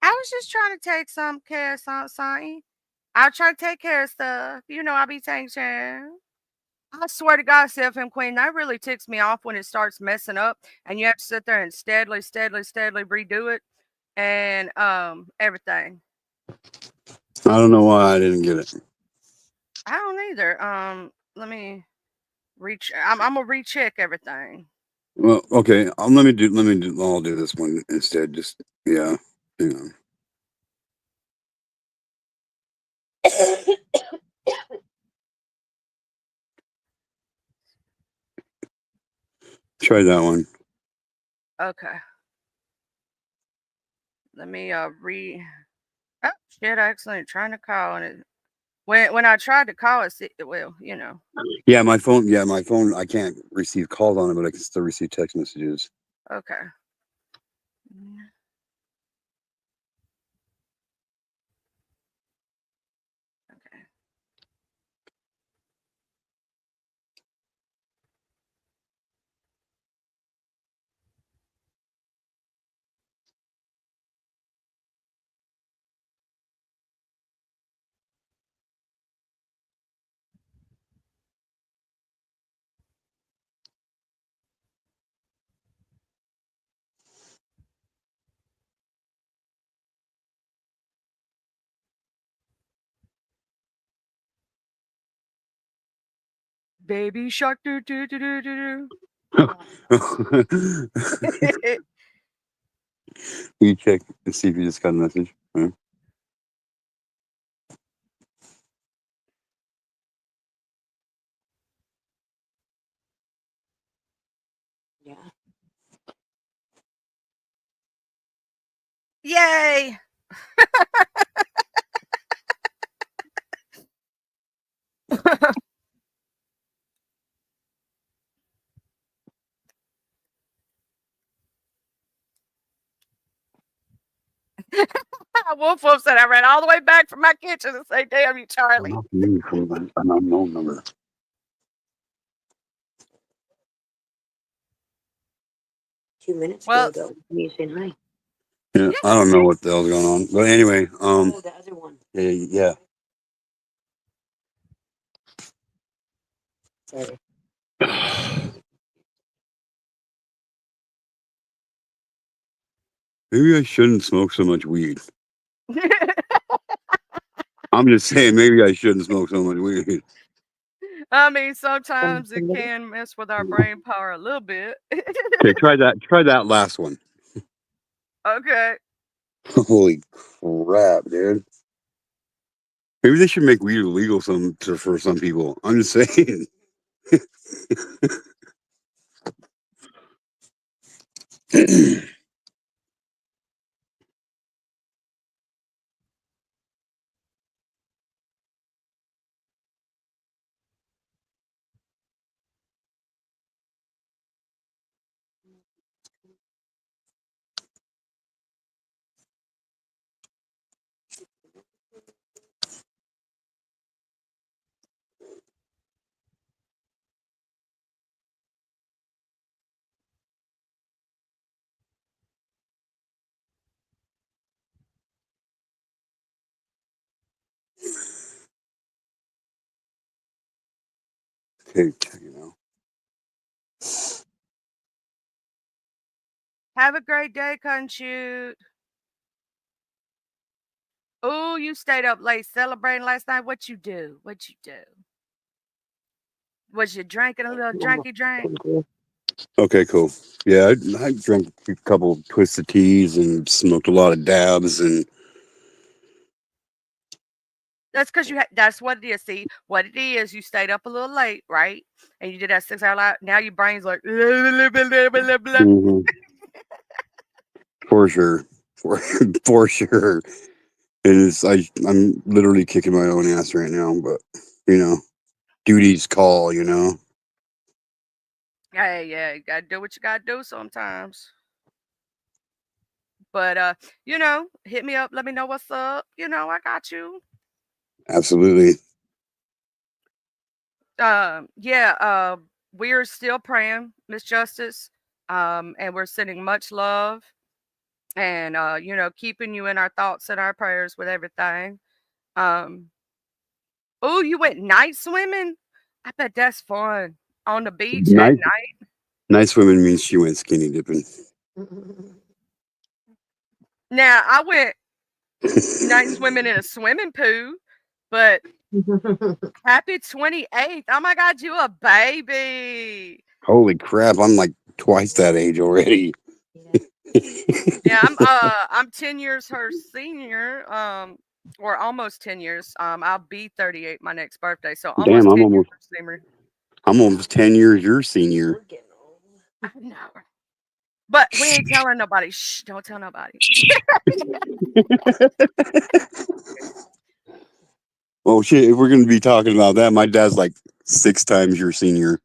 S1: I was just trying to take some care of something. I try to take care of stuff. You know, I be taking care. I swear to God, CFM Queen, that really ticks me off when it starts messing up and you have to sit there and steadily redo it and everything.
S3: I don't know why I didn't get it.
S1: I don't either. Let me I'm gonna recheck everything.
S3: Well, okay. Let me do. I'll do this one instead. Just yeah. Hang on. Try that one.
S1: Okay. Let me oh shit, I accidentally trying to call and it when I tried to call it well, you know.
S3: Yeah, my phone. Yeah, my phone. I can't receive calls on it, but I can still receive text messages.
S1: Okay. Mm, okay. Baby shark do do do do do do.
S3: You check and see if you just got a message. Huh?
S2: Yeah.
S1: Yay! Woof Woof said I ran all the way back from my kitchen to say, "Damn you,
S3: I'm
S1: Charlie."
S3: not from an unknown number.
S2: 2 minutes ago,
S1: Well,
S2: that was me saying hi.
S3: Yeah,
S1: yeah.
S3: I don't know what the hell's going on, but anyway,
S2: Oh, the other one.
S3: yeah.
S2: Sorry.
S3: Maybe I shouldn't smoke so much weed. I'm just saying, maybe I shouldn't smoke so much weed.
S1: I mean, sometimes it
S2: Somebody?
S1: can mess with our brain power a little bit.
S3: Okay, try that. Try that last one.
S1: Okay.
S3: Holy crap, dude! Maybe they should make weed illegal for some people. I'm just saying. Okay, you know.
S1: Have a great day, Shoot. Oh, you stayed up late celebrating last night. What you do? What you do? Was you drinking a little
S2: Mama.
S1: drinky drink?
S3: Okay, cool. Yeah, I drank a couple twisted teas and smoked a lot of dabs and
S1: That's because you. That's what it is. See, what it is. You stayed up a little late, right? And you did that 6 hour live. Now your brain's like, blah, blah, blah, blah, blah.
S3: Mhm. For sure, for for sure. It is. I'm literally kicking my own ass right now, but you know, duties call. You know,
S1: Hey, yeah, you gotta do what you gotta do sometimes. But hit me up. Let me know what's up. I got you.
S3: absolutely.
S1: Yeah. We're still praying, Miss Justice. And we're sending much love and keeping you in our thoughts and our prayers with everything. Um, oh, you went night swimming? I bet that's fun on the beach at
S3: Night
S1: night.
S3: night swimming means she went skinny dipping.
S1: Now I went night swimming in a swimming pool, but happy 28th. Oh my God, you a baby.
S3: Holy crap! I'm like twice that age already.
S2: Yeah.
S1: Yeah, I'm 10 years her senior, or almost 10 years. I'll be 38 my next birthday, so
S3: Damn,
S1: almost 10 years her senior.
S3: I'm almost 10 years your senior.
S2: We're getting old.
S1: I know. But we ain't telling nobody. Shh, don't tell nobody.
S3: Oh shit! If we're gonna be talking about that, my dad's like 6 times your senior.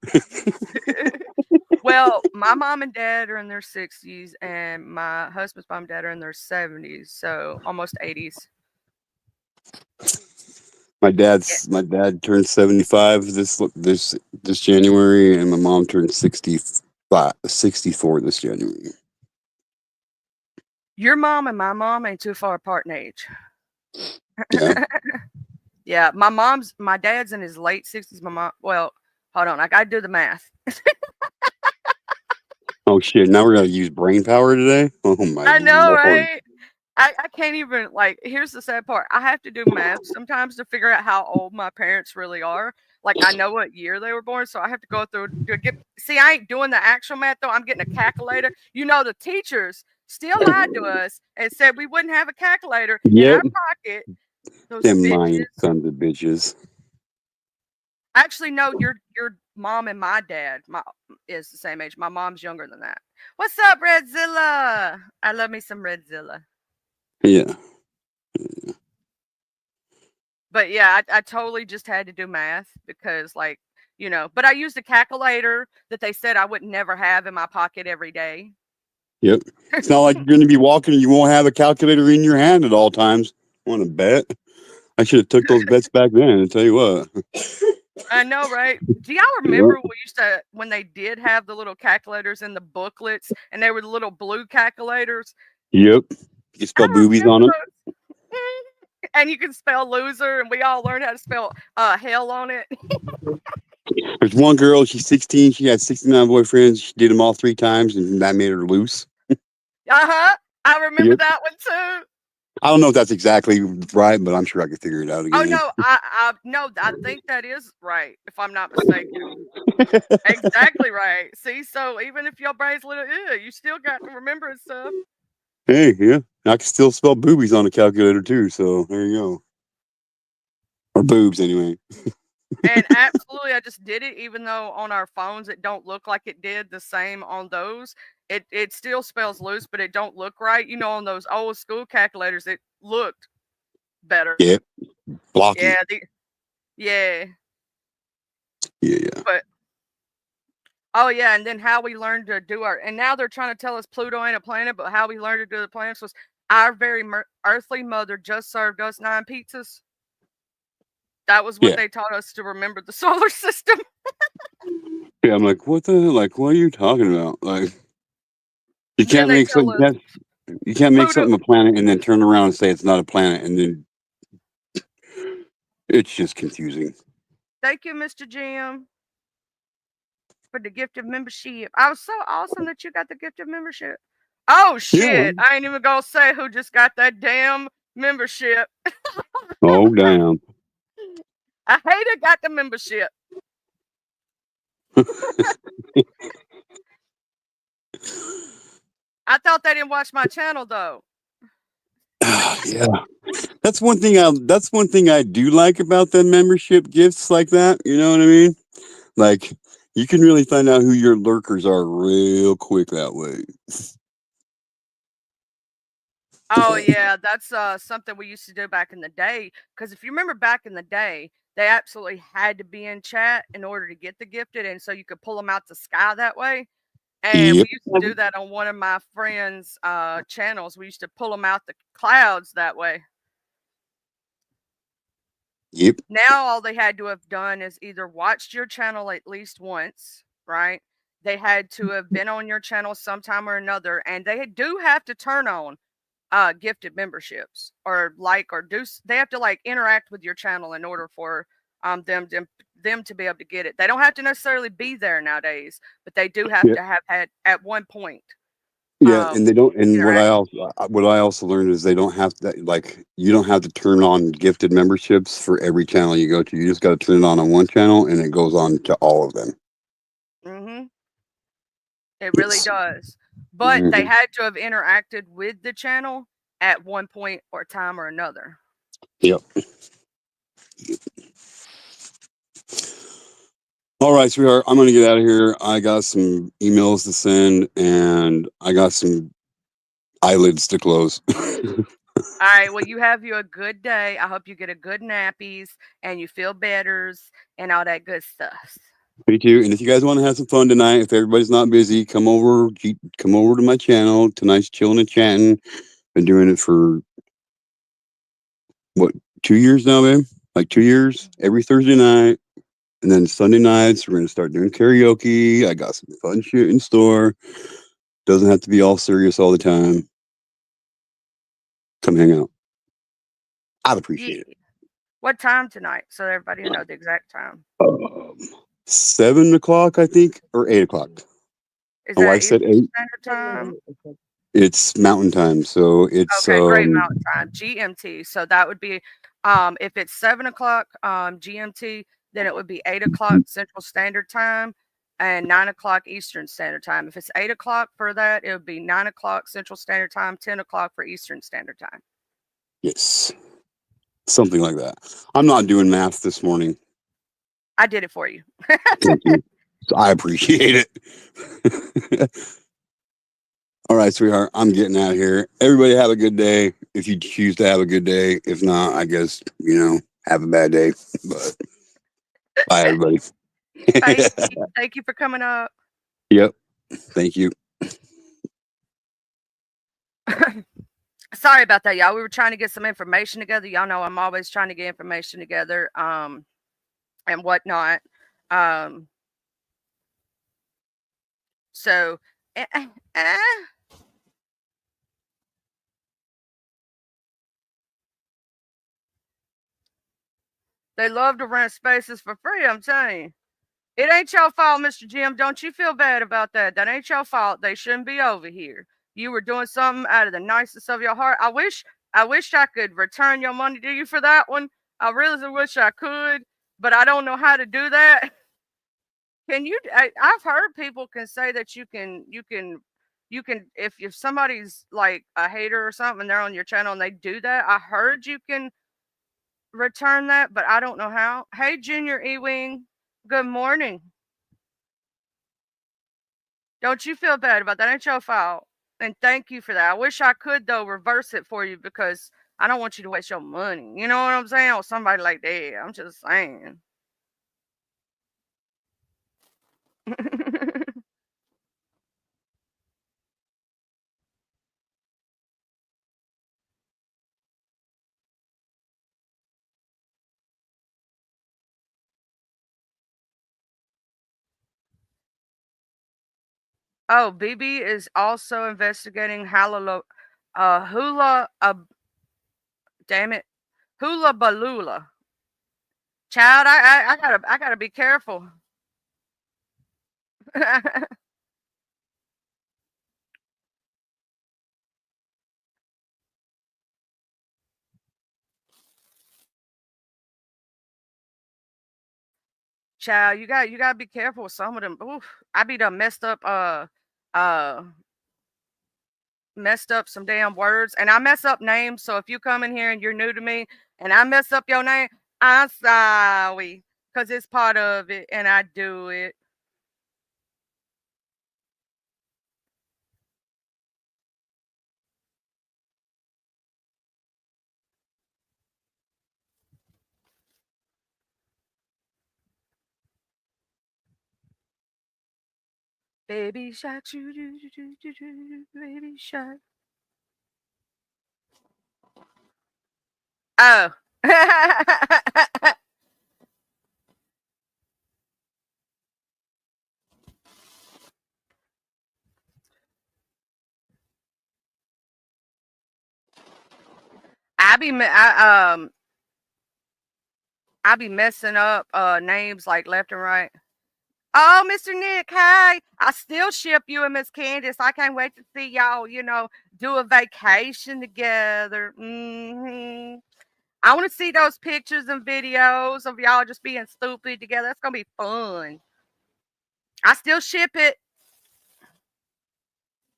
S1: Well, my mom and dad are in their 60s, and my husband's mom and dad are in their 70s, so almost 80s. Yeah.
S3: My dad turned 75 this January, and my mom turned 64 this January.
S1: Your mom and my mom ain't too far apart in age.
S3: Yeah.
S1: Yeah, my dad's in his late 60s. My mom, well, hold on, I gotta do the math.
S3: Oh shit! Now we're gonna use brain power today. Oh my
S1: I know,
S3: lord!
S1: right? I can't even like. Here's the sad part. I have to do math sometimes to figure out how old my parents really are. Like I know what year they were born, so I have to go through to get. See, I ain't doing the actual math though. I'm getting a calculator. You know, the teachers still lied to us and said we wouldn't have a calculator in our
S3: Yep.
S1: pocket. Those
S3: Them lying
S1: bitches.
S3: sons of bitches.
S1: Actually, no. Your mom and my dad is the same age. My mom's younger than that. What's up, Redzilla? I love me some Redzilla.
S3: Yeah.
S1: But yeah, I totally just had to do math because, like, but I used a calculator that they said I would never have in my pocket every day.
S3: Yep. It's not like you're going to be walking and you won't have a calculator in your hand at all times. Want to bet? I should have took those bets back then. I tell you what.
S1: I know, right? Do y'all
S3: Yep.
S1: remember we used to when they did have the little calculators in the booklets and they were the little blue calculators?
S3: Yep. You spell
S1: I
S3: boobies
S1: remember
S3: on it.
S1: those. And you can spell loser, and we all learned how to spell hell on it.
S3: There's one girl. She's 16. She had 69 boyfriends. She did them all 3 times, and that made her loose.
S1: Uh-huh. I remember
S3: Yep.
S1: that one too.
S3: I don't know if that's exactly right, but I'm sure I could figure it out
S1: Oh
S3: again.
S1: no, I no, I think that is right, if I'm not mistaken. Exactly right. See, so even if your brain's a little, you still got to remember and stuff.
S3: Hey, yeah. I can still spell boobies on a calculator too. So there you go. Or boobs anyway.
S1: And absolutely, I just did it, even though on our phones it don't look like it did the same on those. It still spells loose, but it don't look right. On those old school calculators, it looked better.
S3: Yep.
S1: Yeah,
S3: Blocky.
S1: yeah.
S3: Yeah, yeah.
S1: But oh yeah, and then how we learned to do and now they're trying to tell us Pluto ain't a planet, but how we learned to do the planets was our very earthly mother just served us 9 pizzas. That was what
S3: Yeah.
S1: they taught us to remember the solar system.
S3: Yeah. I'm like, what the like? What are you talking about? Like, you
S1: Then
S3: can't
S1: they
S3: make
S1: tell
S3: something.
S1: us
S3: You can't make
S1: Pluto.
S3: something a planet and then turn around and say it's not a planet, and then it's just confusing.
S1: Thank you, Mr. Jim, for the gift of membership. I was so awesome that you got the gift of membership. Oh
S3: Yeah.
S1: shit! I ain't even gonna say who just got that damn membership.
S3: Oh damn.
S1: I hate it. Got the membership. I thought they didn't watch my channel though.
S3: Yeah. That's one thing I do like about the membership gifts like that. You know what I mean? Like you can really find out who your lurkers are real quick that way.
S1: Oh yeah, that's something we used to do back in the day. Because if you remember back in the day, they absolutely had to be in chat in order to get the gifted, and so you could pull them out the sky that way. And
S3: Yep.
S1: we used to do that on one of my friends' channels. We used to pull them out the clouds that way.
S3: Yep.
S1: Now all they had to have done is either watched your channel at least once, right? They had to have been on your channel sometime or another, and they do have to turn on gifted memberships or they have to like interact with your channel in order for them to be able to get it. They don't have to necessarily be there nowadays, but they do have
S3: Yeah.
S1: to have had at one point
S3: Yeah, and they don't. And
S1: interaction.
S3: what I also learned is they don't have to like you don't have to turn on gifted memberships for every channel you go to. You just got to turn it on one channel, and it goes on to all of them.
S1: Hmm. It really
S3: Yes.
S1: does. But they
S3: Mhm.
S1: had to have interacted with the channel at one point or time or another.
S3: Yep. All right, sweetheart. I'm gonna get out of here. I got some emails to send, and I got some eyelids to close.
S1: All right. Well, you a good day. I hope you get a good nappies and you feel betters and all that good stuff.
S3: Me too. And if you guys want to have some fun tonight, if everybody's not busy, come over. Come over to my channel. Tonight's chilling and chatting. Been doing it for what 2 years now, babe? Like 2 years every Thursday night, and then Sunday nights we're gonna start doing karaoke. I got some fun shit in store. Doesn't have to be all serious all the time. Come hang out. I'd
S1: Yeah.
S3: appreciate it.
S1: What time tonight? So everybody will know the exact time.
S3: Um, 7 o'clock, I think, or 8 o'clock.
S1: Is
S3: My
S1: that
S3: wife said
S1: Eastern
S3: eight.
S1: Standard Time?
S3: It's mountain time, so it's
S1: Okay, Great Mountain Time, GMT. So that would be, if it's 7 o'clock GMT, then it would be 8 o'clock Central Standard Time and 9 o'clock Eastern Standard Time. If it's 8 o'clock for that, it would be 9 o'clock Central Standard Time, 10 o'clock for Eastern Standard Time.
S3: yes, something like that. I'm not doing math this morning.
S1: I did it for you.
S3: Thank you. So I appreciate it. All right, sweetheart. I'm getting out of here. Everybody have a good day. If you choose to have a good day. If not, I guess, have a bad day. But bye, everybody.
S1: Thank you. Thank you for coming up.
S3: Yep. Thank you.
S1: Sorry about that, y'all. We were trying to get some information together. Y'all know I'm always trying to get information together, and whatnot. Um, so, eh, eh, eh, they love to rent spaces for free. I'm telling you. It ain't your fault, Mr. Jim. Don't you feel bad about that. That ain't your fault. They shouldn't be over here. You were doing something out of the nicest of your heart. I wish I could return your money to you for that one. I really wish I could, but I don't know how to do that. Can you? I've heard people can say that you can if somebody's like a hater or something and they're on your channel and they do that. I heard you can return that, but I don't know how. Hey, Junior Ewing, good morning. Don't you feel bad about that? Ain't your fault. And thank you for that. I wish I could though reverse it for you because I don't want you to waste your money. You know what I'm saying? Or somebody like that. I'm just saying. Oh, BB is also investigating hula. Damn it, hula balula. Child, I gotta be careful. Child, you gotta be careful with some of them. Oof, I be done uh messed up some damn words, and I mess up names. So if you come in here and you're new to me, and I mess up your name, I'm sorry, cause it's part of it, and I do it. Baby shark, doo doo doo doo doo doo, baby shark. Oh. I be me- I be messing up names like left and right. Oh, Mr. Nick, hey. I still ship you and Miss Candace. I can't wait to see y'all, do a vacation together. I want to see those pictures and videos of y'all just being stupid together. That's going to be fun. I still ship it,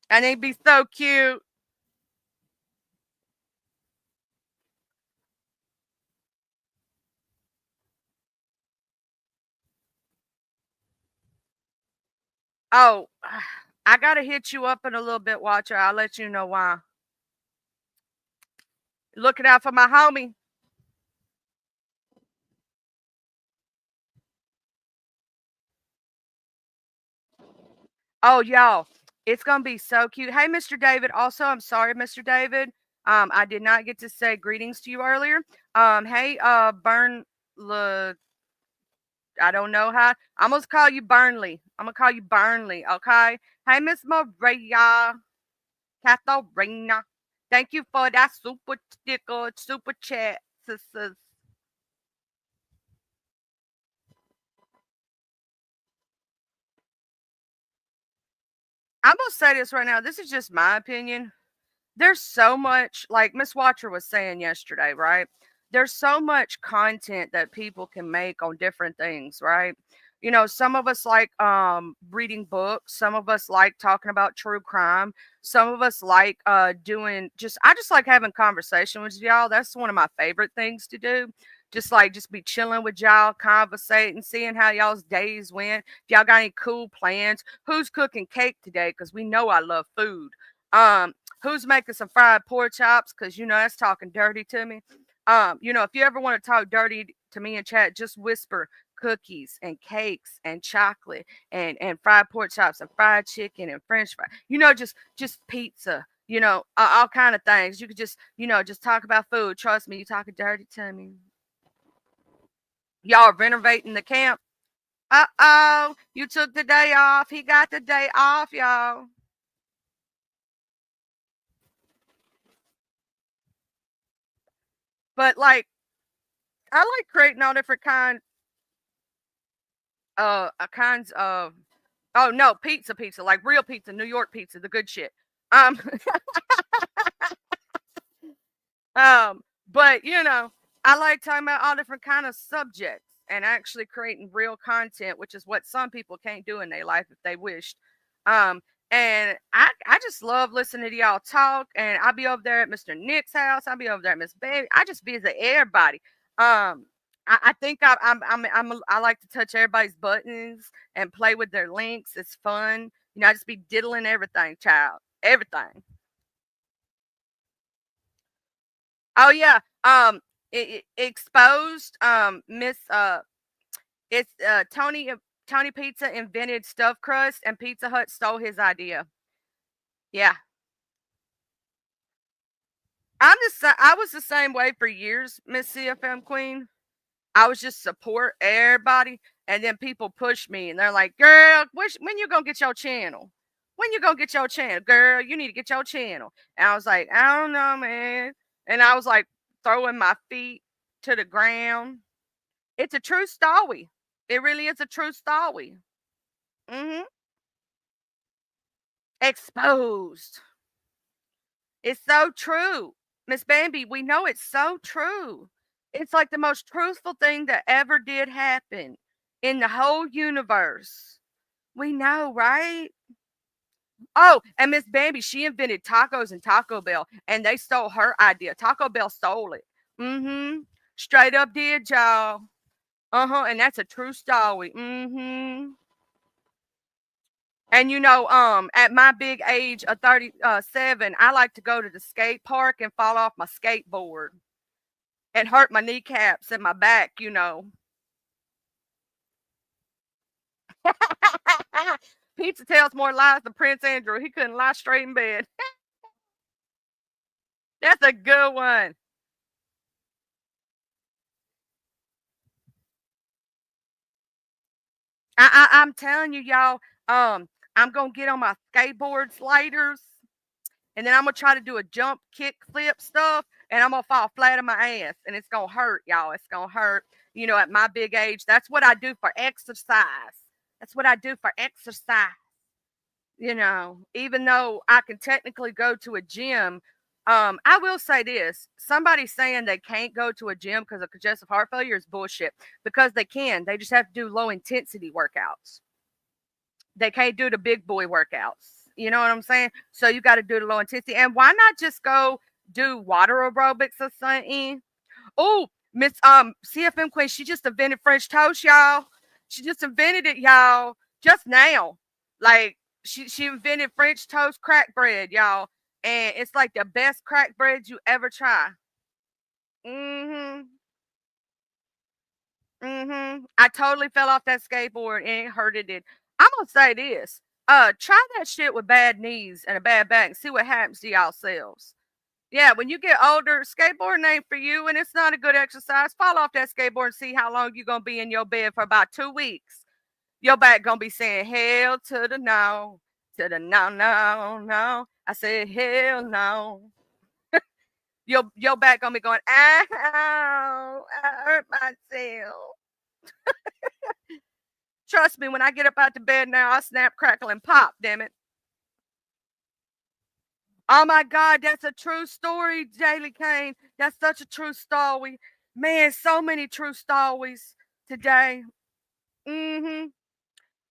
S1: and it'd be so cute. Oh, I got to hit you up in a little bit, Watcher. I'll let you know why. Looking out for my homie. Oh, y'all, it's gonna be so cute. Hey, Mr. David. Also, I'm sorry, Mr. David. I did not get to say greetings to you earlier. Hey, Burn. I don't know how. I'm gonna call you Burnley. I'm gonna call you Burnley. Okay. Hey, Miss Maria, Katharina. Thank you for that super sticker, super chat, sisters. I'm gonna say this right now. This is just my opinion. There's so much, like Miss Watcher was saying yesterday, right? There's so much content that people can make on different things, right? Some of us like reading books, some of us like talking about true crime, some of us like doing just I just like having conversation with y'all. That's one of my favorite things to do. Just be chilling with y'all, conversating, seeing how y'all's days went. If y'all got any cool plans, who's cooking cake today? Because we know I love food. Who's making some fried pork chops? Because that's talking dirty to me. If you ever want to talk dirty to me in chat, just whisper cookies and cakes and chocolate and fried pork chops and fried chicken and French fry. Just pizza. All kind of things. You could just talk about food. Trust me, you talking dirty to me. Y'all renovating the camp. Uh-oh, you took the day off. He got the day off, y'all. But like I like creating all different kinds of oh no, pizza, like real pizza, New York pizza, the good shit. Um Um, but I like talking about all different kind of subjects and actually creating real content, which is what some people can't do in their life if they wished. Um, and I just love listening to y'all talk. And I'll be over there at Mr. Nick's house. I'll be over there at Miss Baby. I just visit everybody. I think I like to touch everybody's buttons and play with their links. It's fun. I just be diddling everything, child. Everything. Oh yeah. Exposed. Miss. It's Tony Pizza invented stuffed crust, and Pizza Hut stole his idea. Yeah. I was the same way for years, Miss CFM Queen. I was just support everybody, and then people push me, and they're like, "Girl, when you gonna get your channel? When you gonna get your channel, girl? You need to get your channel." And I was like, "I don't know, man." And I was like throwing my feet to the ground. It's a true story. It really is a true story. Mhm. Exposed. It's so true. Miss Bambi, we know it's so true. It's like the most truthful thing that ever did happen in the whole universe. We know, right? Oh, and Miss Bambi, she invented tacos and Taco Bell, and they stole her idea. Taco Bell stole it. Mm-hmm. Straight up did, y'all. Uh-huh. And that's a true story. Mm-hmm. And at my big age of 37, I like to go to the skate park and fall off my skateboard and hurt my kneecaps and my back. Pizza tells more lies than Prince Andrew. He couldn't lie straight in bed. That's a good one. I'm telling you, y'all. I'm gonna get on my skateboard sliders, and then I'm gonna try to do a jump, kick, flip stuff, and I'm gonna fall flat on my ass, and it's gonna hurt, y'all. It's gonna hurt. At my big age, that's what I do for exercise. That's what I do for exercise. Even though I can technically go to a gym, I will say this: somebody saying they can't go to a gym because of congestive heart failure is bullshit. Because they can, they just have to do low intensity workouts. They can't do the big boy workouts. You know what I'm saying? So you got to do the low intensity. And why not just go do water aerobics or something? Oh, Miss CFM Queen, she just invented French toast, y'all. She just invented it, y'all, just now. Like she invented French toast crack bread, y'all. And it's like the best crack bread you ever try. Mm-hmm. Mm-hmm. I totally fell off that skateboard and it hurted it. I'm gonna say this. Try that shit with bad knees and a bad back and see what happens to y'all selves. Yeah, when you get older, skateboarding ain't for you and it's not a good exercise. Fall off that skateboard and see how long you're gonna be in your bed for about 2 weeks. Your back gonna be saying hell to the no, to the no, no, no. I said hell no. Your back gonna be going, ow, I hurt myself. Trust me, when I get up out the bed now, I snap, crackle, and pop, damn it. Oh my God, that's a true story, Jaylee Kane. That's such a true story. Man, so many true stories today. Mm-hmm.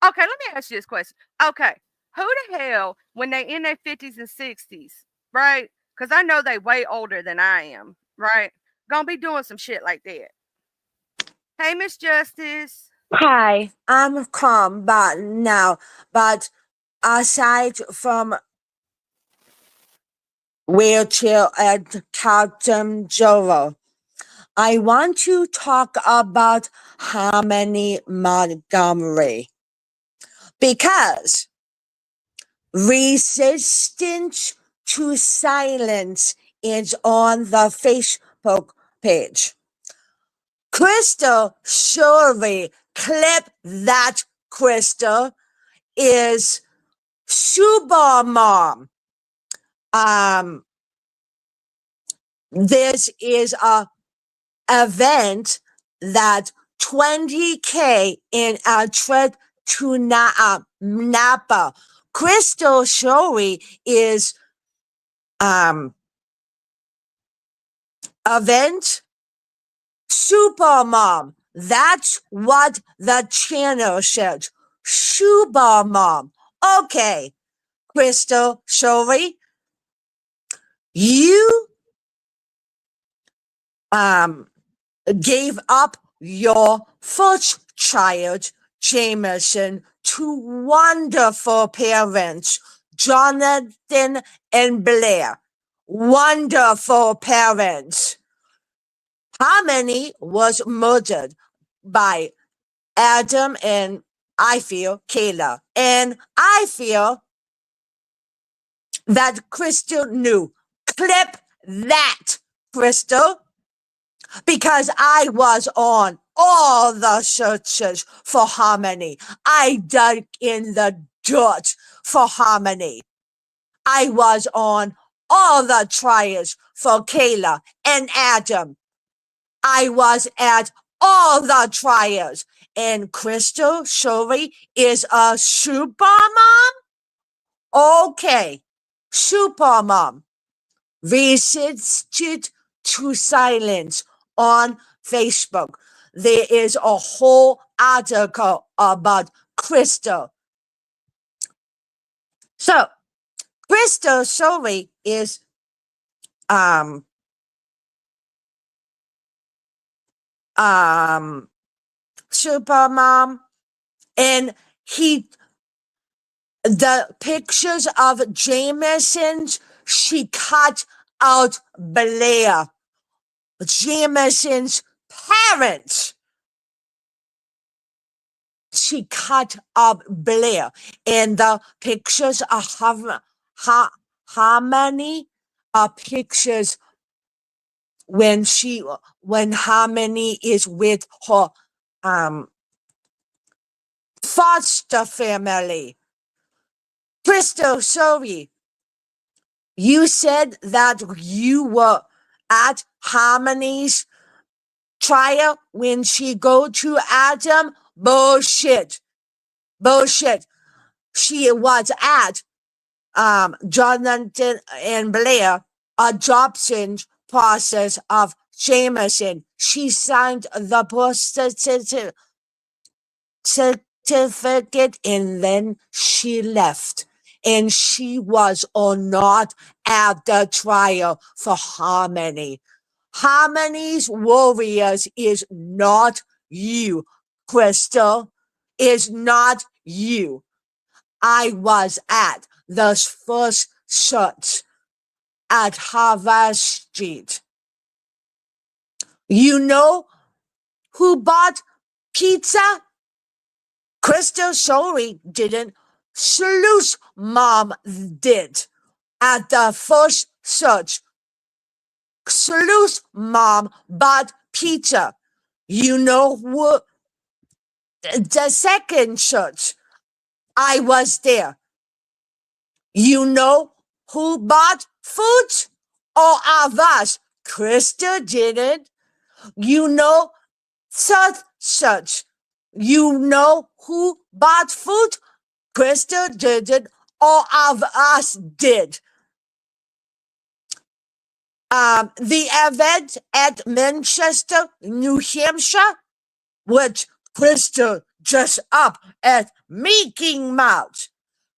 S1: Okay, let me ask you this question. Okay, who the hell, when they in their 50s and 60s, right? Because I know they way older than I am, right? Gonna be doing some shit like that. Hey, Miss Justice.
S2: Hi, I'm calm but now, but aside from wheelchair and Captain Joel, I want to talk about Harmony Montgomery because resistance to silence is on the Facebook page. Crystal surely clip that Crystal is super mom. Um, this is a event that 20K in a trip to Napa. Crystal Shori is event super mom. That's what the channel said. Super mom. Okay, Crystal Shori, you um gave up your first child, Jameson, to wonderful parents, Jonathan and Blair. Wonderful parents. Harmony was murdered by Adam and I feel Kayla. And I feel that Crystal knew. Clip that, Crystal. Because I was on all the searches for Harmony. I dug in the dirt for Harmony. I was on all the trials for Kayla and Adam. I was at all the trials. And Crystal Shuri is a super mom? Okay, super mom. Resisted to silence on Facebook. There is a whole article about Crystal. So Crystal Shuri is um super mom, and he the pictures of Jameson's she cut out Blair. Jameson's parents. She cut up Blair, and the pictures of Harmony are pictures when Harmony is with her um foster family. Crystal, sorry, you said that you were at Harmony's trial when she go to Adam. Bullshit. Bullshit. She was at Jonathan and Blair adoption process of Jameson. She signed the birth certificate and then she left. And she was or not at the trial for Harmony. Harmony's warriors is not you, Crystal. Is not you. I was at the first search at Harvard Street. You know who bought pizza? Crystal Shori didn't. Sleuth's mom did. At the first search, Sleuth's mom bought pizza. You know who? The second search, I was there. You know who bought food? All of us. Krista didn't. You know such. You know who bought food? Krista didn't. All of us did. The event at Manchester, New Hampshire, which Krista dressed up as Mickey Mouse.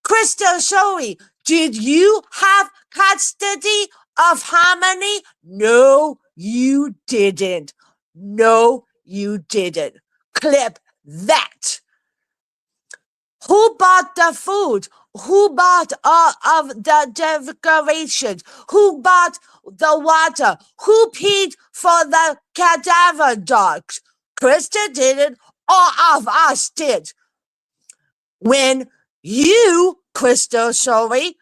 S2: Krista, sorry, did you have custody of Harmony? No, you didn't. No, you didn't. Clip that. Who bought the food? Who bought all of the decorations? Who bought the water? Who paid for the cadaver dogs? Krista didn't. All of us did. When you, Krista, sorry,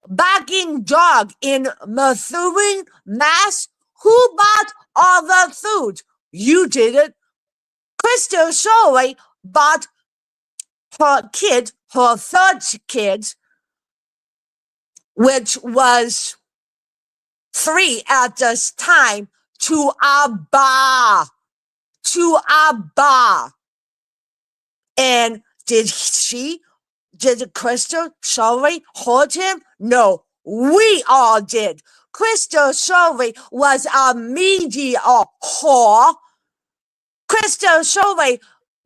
S2: barking dog in Methuen, Mass, who bought all the food? You didn't. Krista, sorry, bought her third kid, which was 3 at this time, to a bar. To a bar. And did Krista, sorry, hurt him? No, we all did. Krista, sorry, was a media whore. Krista, sorry,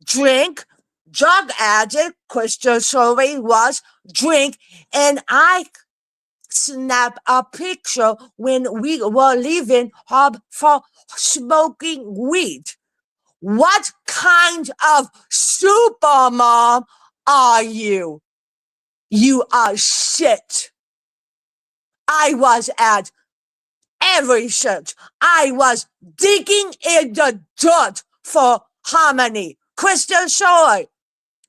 S2: drug addict. Krista, sorry, was drink. And I snap a picture when we were leaving hub for smoking weed. What kind of super mom are you? You are shit. I was at every church. I was digging in the dirt for Harmony. Kristen Shore,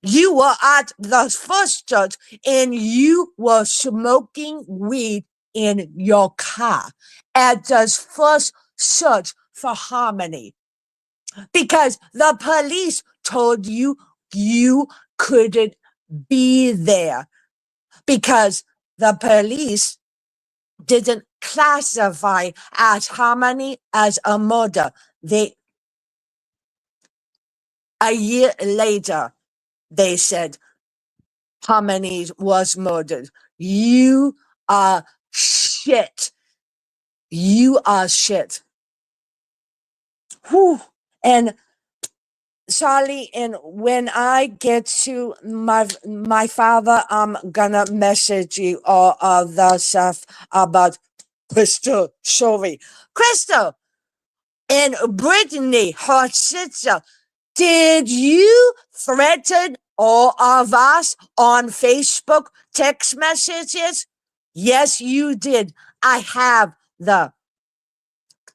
S2: you were at the first church and you were smoking weed in your car at the first search for Harmony because the police told you you couldn't be there because the police didn't classify as Harmony as a murder. A year later, they said Harmony was murdered. You are shit. You are shit. Whew. And Charlie, and when I get to my father, I'm gonna message you all of the stuff about Crystal. Sorry, Crystal and Brittany, her sister. Did you threaten all of us on Facebook text messages? Yes, you did. I have the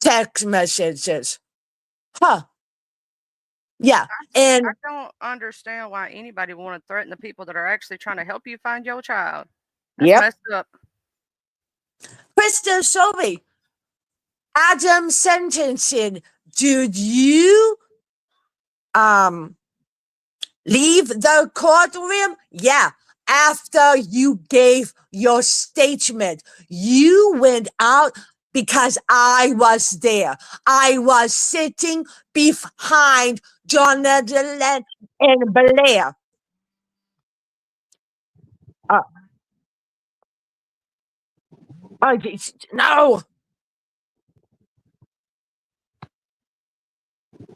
S2: text messages. Huh. Yeah. And
S1: I don't understand why anybody would want to threaten the people that are actually trying to help you find your child. That's
S2: yep.
S1: messed up.
S2: Crystal, sorry. Adam sentencing. Did you leave the courtroom? Yeah. After you gave your statement, you went out because I was there. I was sitting behind Jonathan and Blair. Uh, no.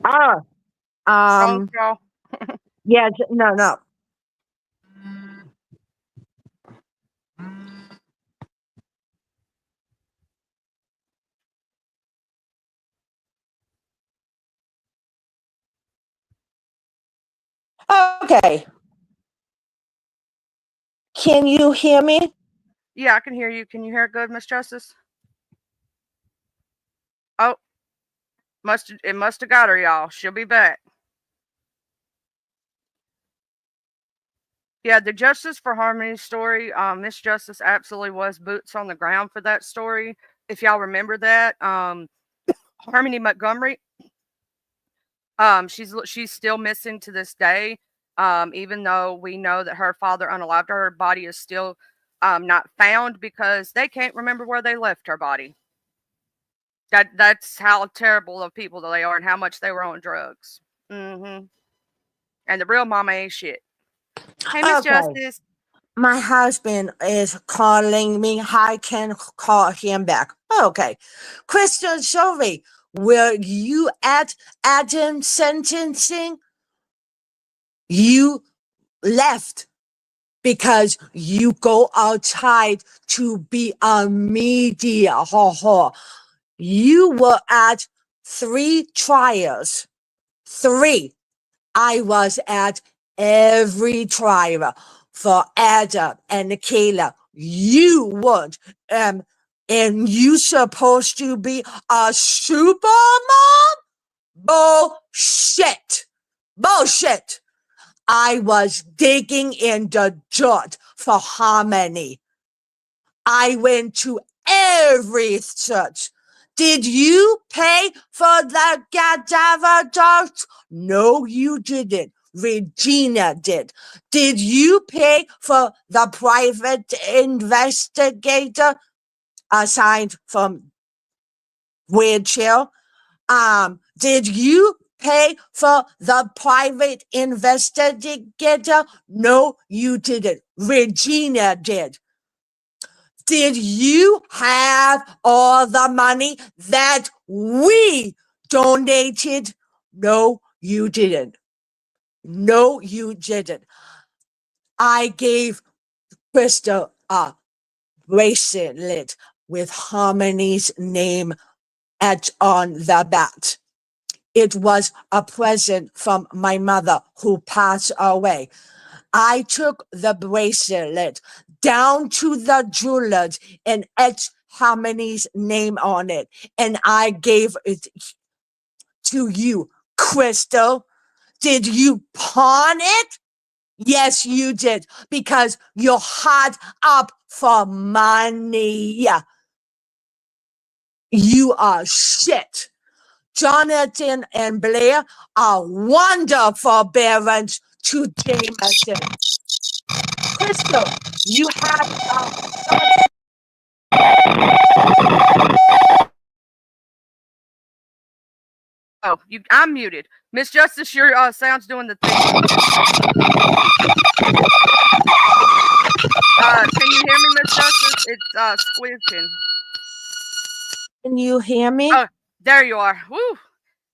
S2: Uh,
S1: Phone
S2: um,
S1: call.
S2: yeah, no. Okay. Can you hear me?
S1: Yeah, I can hear you. Can you hear it good, Miss Justice? Oh, must have got her, y'all. She'll be back. Yeah, the Justice for Harmony story. Miss Justice absolutely was boots on the ground for that story. If y'all remember that, Harmony Montgomery. She's still missing to this day. Even though we know that her father unalived her, her body is still not found because they can't remember where they left her body. That's how terrible of people that they are and how much they were on drugs. And the real mama ain't shit. Hey, Miss
S2: Okay.
S1: Justice.
S2: My husband is calling me. I can call him back. Okay. Crystal Shovey, were you at Adam sentencing? You left because you go outside to be a media. You were at 3 trials. 3. I was at every trial for Adam and Kayla. You weren't. And you supposed to be a super mom? Bullshit. Bullshit. I was digging in the dirt for Harmony. I went to every church. Did you pay for the cadaver dogs? No, you didn't. Regina did. Did you pay for the private investigator assigned from Weird Chill? Did you pay for the private investigator? No, you didn't. Regina did. Did you have all the money that we donated? No, you didn't. No, you didn't. I gave Crystal a bracelet with Harmony's name etched on the back. It was a present from my mother who passed away. I took the bracelet down to the jewelers and etched Harmony's name on it, and I gave it to you, Crystal. Did you pawn it? Yes, you did, because you're hard up for money. You are shit. Jonathan and Blair are wonderful parents to Jameson. Crystal, you have
S1: Oh, I'm muted. Miss Justice, your sound's doing the thing. Can you hear me, Miss Justice? It's squeaking.
S2: Can you hear me?
S1: Oh, there you are. Woo.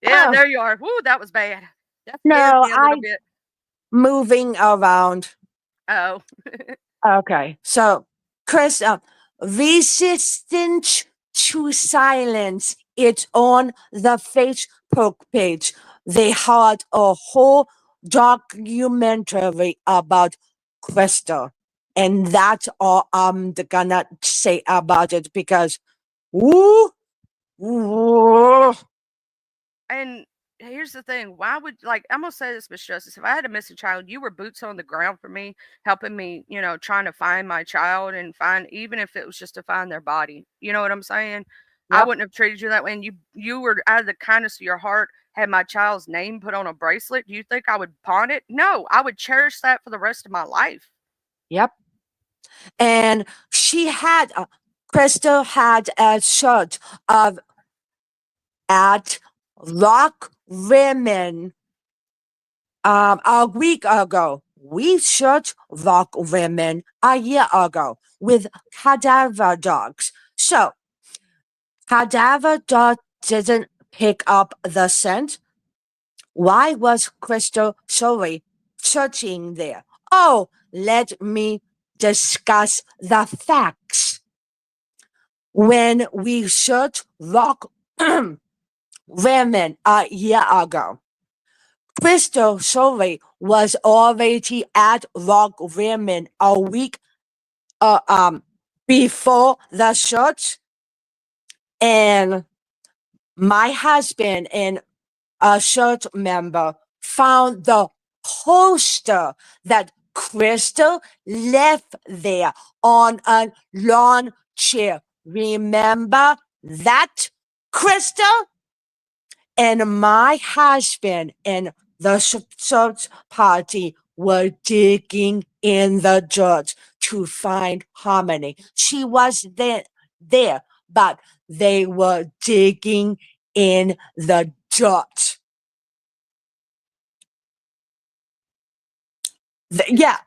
S1: Yeah,
S2: Oh,
S1: there you are. Woo, that was bad. That scared
S2: no,
S1: me a
S2: I
S1: little bit.
S2: moving around.
S1: Oh.
S2: Okay, so Chris, resistance to silence. It's on the Facebook page. They had a whole documentary about Crystal, and that's all I'm gonna say about it because, woo, woo,
S1: And here's the thing, why would like I'm gonna say this, Miss Justice, if I had a missing child, you were boots on the ground for me, helping me, trying to find my child and find even if it was just to find their body. You know what I'm saying? I
S2: yep,
S1: wouldn't have treated you that way. And you were out of the kindness of your heart, had my child's name put on a bracelet. Do you think I would pawn it? No, I would cherish that for the rest of my life.
S2: yep. And Crystal had a shirt of at Rock Women a week ago. We searched Rock Women a year ago with cadaver dogs. So cadaver dog didn't pick up the scent. Why was Crystal sorry searching there? Oh, let me discuss the facts. When we searched Rock Women a year ago, Crystal Solvay was already at Rock Women a week uh, um, before the search, and my husband and a church member found the poster that Crystal left there on a lawn chair. Remember that, Crystal? And my husband and the search party were digging in the dirt to find Harmony. She was there, but they were digging in the dirt. Yeah,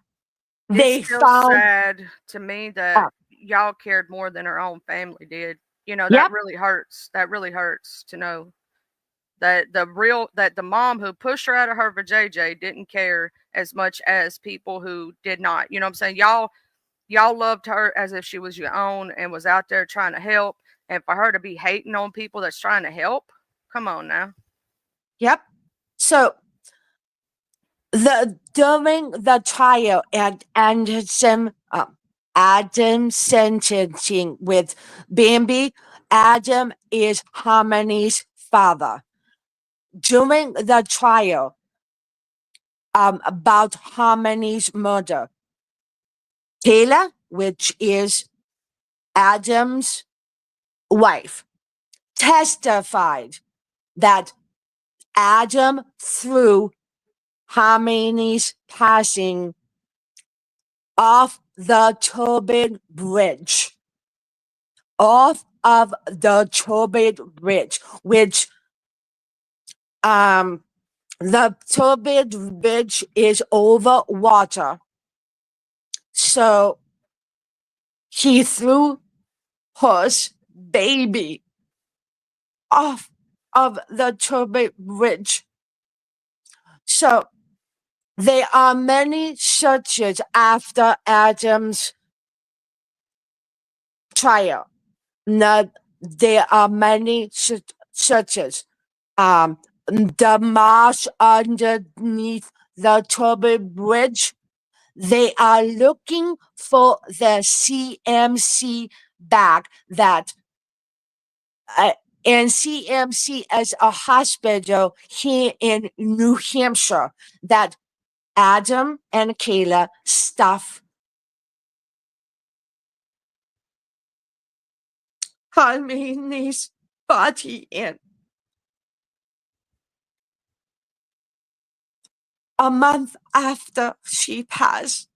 S1: It's
S2: They
S1: still
S2: found,
S1: sad to me that
S2: uh,
S1: y'all cared more than her own family did. You know, that
S2: yep,
S1: really hurts. That really hurts to know that the mom who pushed her out of her vajayjay didn't care as much as people who did not. You know what I'm saying? Y'all loved her as if she was your own and was out there trying to help. And for her to be hating on people that's trying to help, come on now.
S2: yep. So the during the trial at Adam sentencing with Bambi, Adam is Harmony's father. During the trial, about Harmony's murder, Taylor, which is Adam's wife, testified that Adam threw Harmony's passing off the turbine bridge, off of the turbine bridge, which um the turbine bridge is over water. So he threw his baby off of the turbine bridge. So there are many searches after Adam's trial. Now, there are many searches. The marsh underneath the turbine bridge, they are looking for the CMC bag that, and CMC as a hospital here in New Hampshire that Adam and Kayla stuff Harmony's body in. A month after she passed,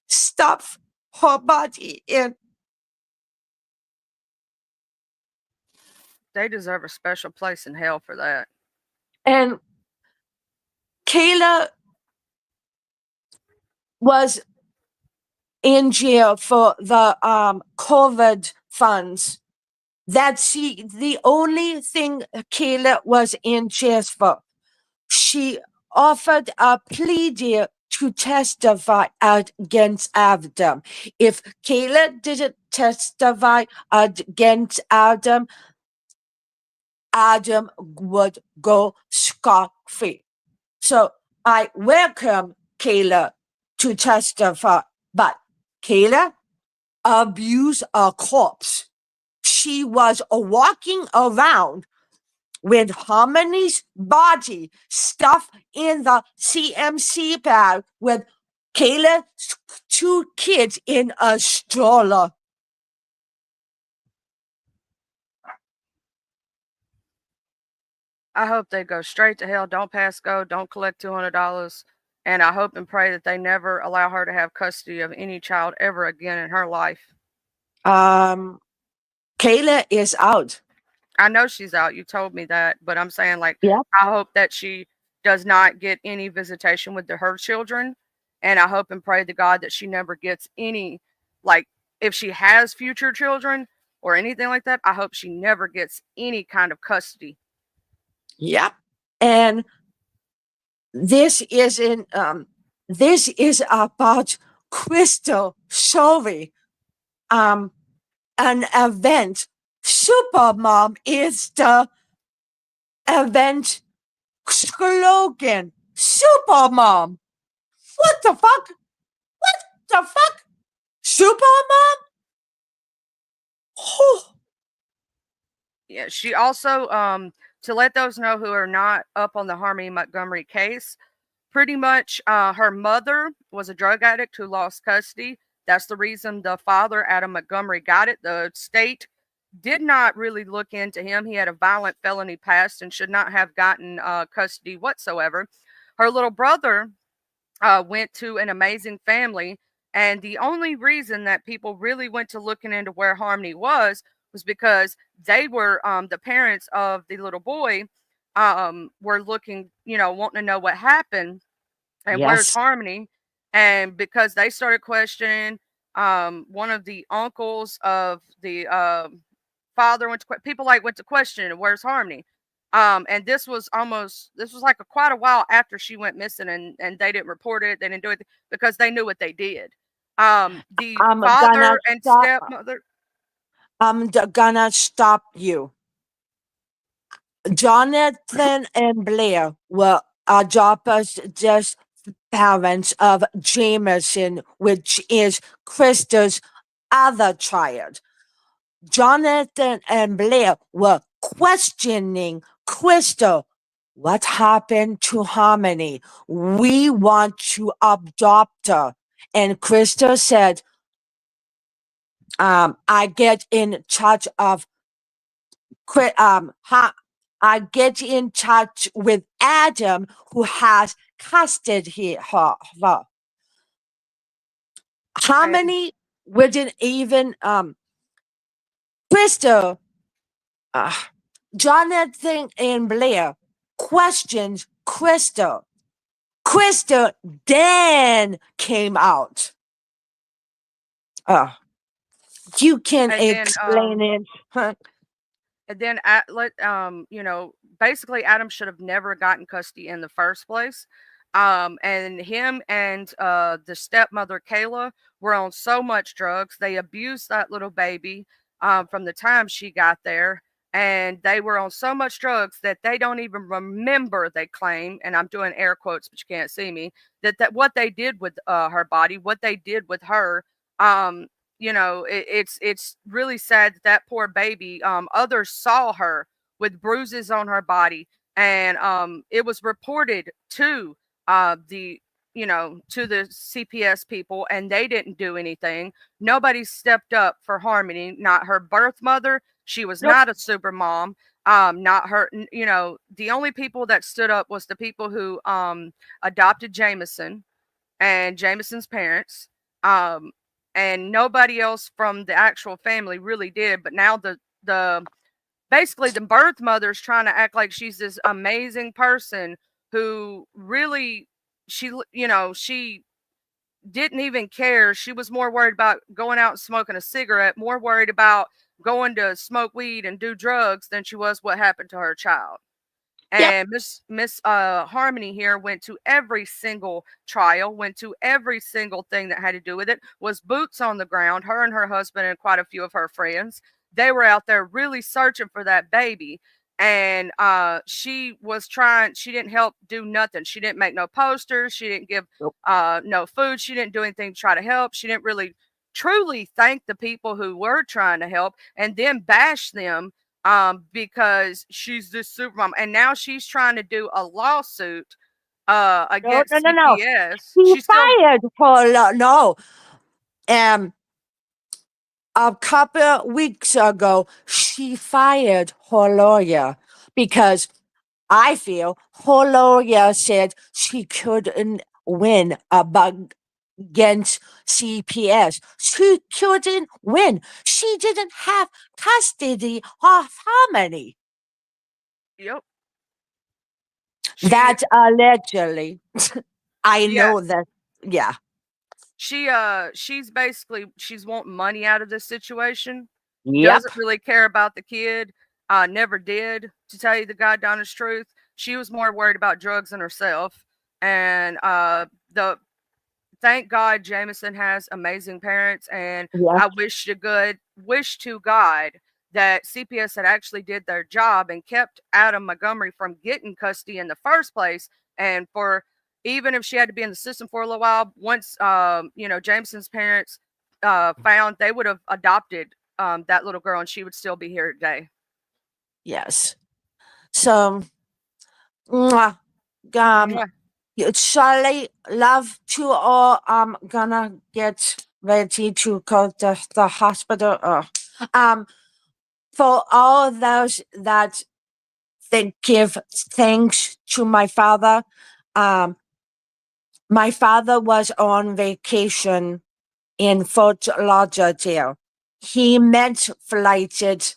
S2: stuff her body in.
S1: They deserve a special place in hell for that.
S2: And Kayla was in jail for the COVID funds. That's the only thing Kayla was in jail for. She offered a plea deal to testify against Adam. If Kayla didn't testify against Adam, Adam would go scot free. So I welcome Kayla to testify, but Kayla abused a corpse. She was walking around with Harmony's body stuffed in the CMC bag with Kayla's two kids in a stroller.
S1: I hope they go straight to hell, don't pass go, don't collect $200. And I hope and pray that they never allow her to have custody of any child ever again in her life.
S2: Um, Kayla is out.
S1: I know she's out. You told me that, but I'm saying like
S2: Yeah.
S1: I hope that she does not get any visitation with her children, and I hope and pray to God that she never gets any like if she has future children or anything like that. I hope she never gets any kind of custody.
S2: Yep. And this is in this is about Crystal Shovey. An event. Supermom is the event slogan. Supermom. What the fuck? What the fuck? Supermom? Oh,
S1: Yeah, she also to let those know who are not up on the Harmony Montgomery case. Pretty much, her mother was a drug addict who lost custody. That's the reason the father, Adam Montgomery, got it. The state did not really look into him. He had a violent felony past and should not have gotten custody whatsoever. Her little brother went to an amazing family. And the only reason that people really went to looking into where Harmony was because they were the parents of the little boy were looking, wanting to know what happened and where's
S2: yes.
S1: Harmony. And because they started questioning, one of the uncles of the father went to people like went to question where's Harmony. And this was like quite a while after she went missing, and they didn't report it. They didn't do it because they knew what they did. The
S2: I'm gonna
S1: father and
S2: stop.
S1: stepmother.
S2: Gonna stop you. Jonathan and Blair were adopted parents of Jameson, which is Krista's other child. Jonathan and Blair were questioning Krista. What happened to Harmony? We want to adopt her. And Krista said, I get in touch of I get in touch with Adam, who has custody her.
S1: And
S2: Harmony wouldn't even Crystal, uh, Jonathan and Blair questioned Crystal. Crystal then came out. Uh, you can
S1: and then
S2: explain it. Huh?
S1: basically Adam should have never gotten custody in the first place. And him and the stepmother Kayla were on so much drugs. They abused that little baby from the time she got there. And they were on so much drugs that they don't even remember, they claim, and I'm doing air quotes, but you can't see me, that what they did with her body, what they did with her. Um, it's really sad that that poor baby. Others saw her with bruises on her body, and it was reported to the to the CPS people, and they didn't do anything. Nobody stepped up for Harmony, not her birth mother. She was
S2: Nope.
S1: not a super mom. Not her. The only people that stood up was the people who adopted Jameson and Jameson's parents. Um, and nobody else from the actual family really did. But now the basically the birth mother's trying to act like she's this amazing person who really she didn't even care. She was more worried about going out and smoking a cigarette, more worried about going to smoke weed and do drugs than she was what happened to her child.
S2: Yep.
S1: And Miss Harmony here went to every single trial, went to every single thing that had to do with it, was boots on the ground, her and her husband and quite a few of her friends. They were out there really searching for that baby. And she didn't help do nothing. She didn't make no posters. She didn't give
S2: Nope.
S1: no food. She didn't do anything to try to help. She didn't really truly thank the people who were trying to help, and then bash them because she's this super mom, and now she's trying to do a lawsuit
S2: No, no,
S1: against
S2: no, no.
S1: CPS.
S2: He
S1: She's still
S2: fired her. No. Um, a couple weeks ago, she fired her lawyer because I feel her lawyer said she couldn't win against CPS. She couldn't win. She didn't have custody of Harmony.
S1: yep. She
S2: That allegedly. I
S1: yeah,
S2: know that. Yeah.
S1: she's wanting money out of this situation.
S2: Yep.
S1: Doesn't really care about the kid. Never did, to tell you the god honest truth. She was more worried about drugs than herself. And the thank God Jameson has amazing parents, and
S2: Yes.
S1: I wish to God that CPS had actually did their job and kept Adam Montgomery from getting custody in the first place. And for even if she had to be in the system for a little while, once Jameson's parents found, they would have adopted that little girl, and she would still be here today.
S2: Yes. So, mwah, um,
S1: Yeah.
S2: Charlie, love to all. I'm gonna get ready to go to the hospital. Um, for all those that give thanks to my father. Um, my father was on vacation in Fort Lauderdale. He met flighted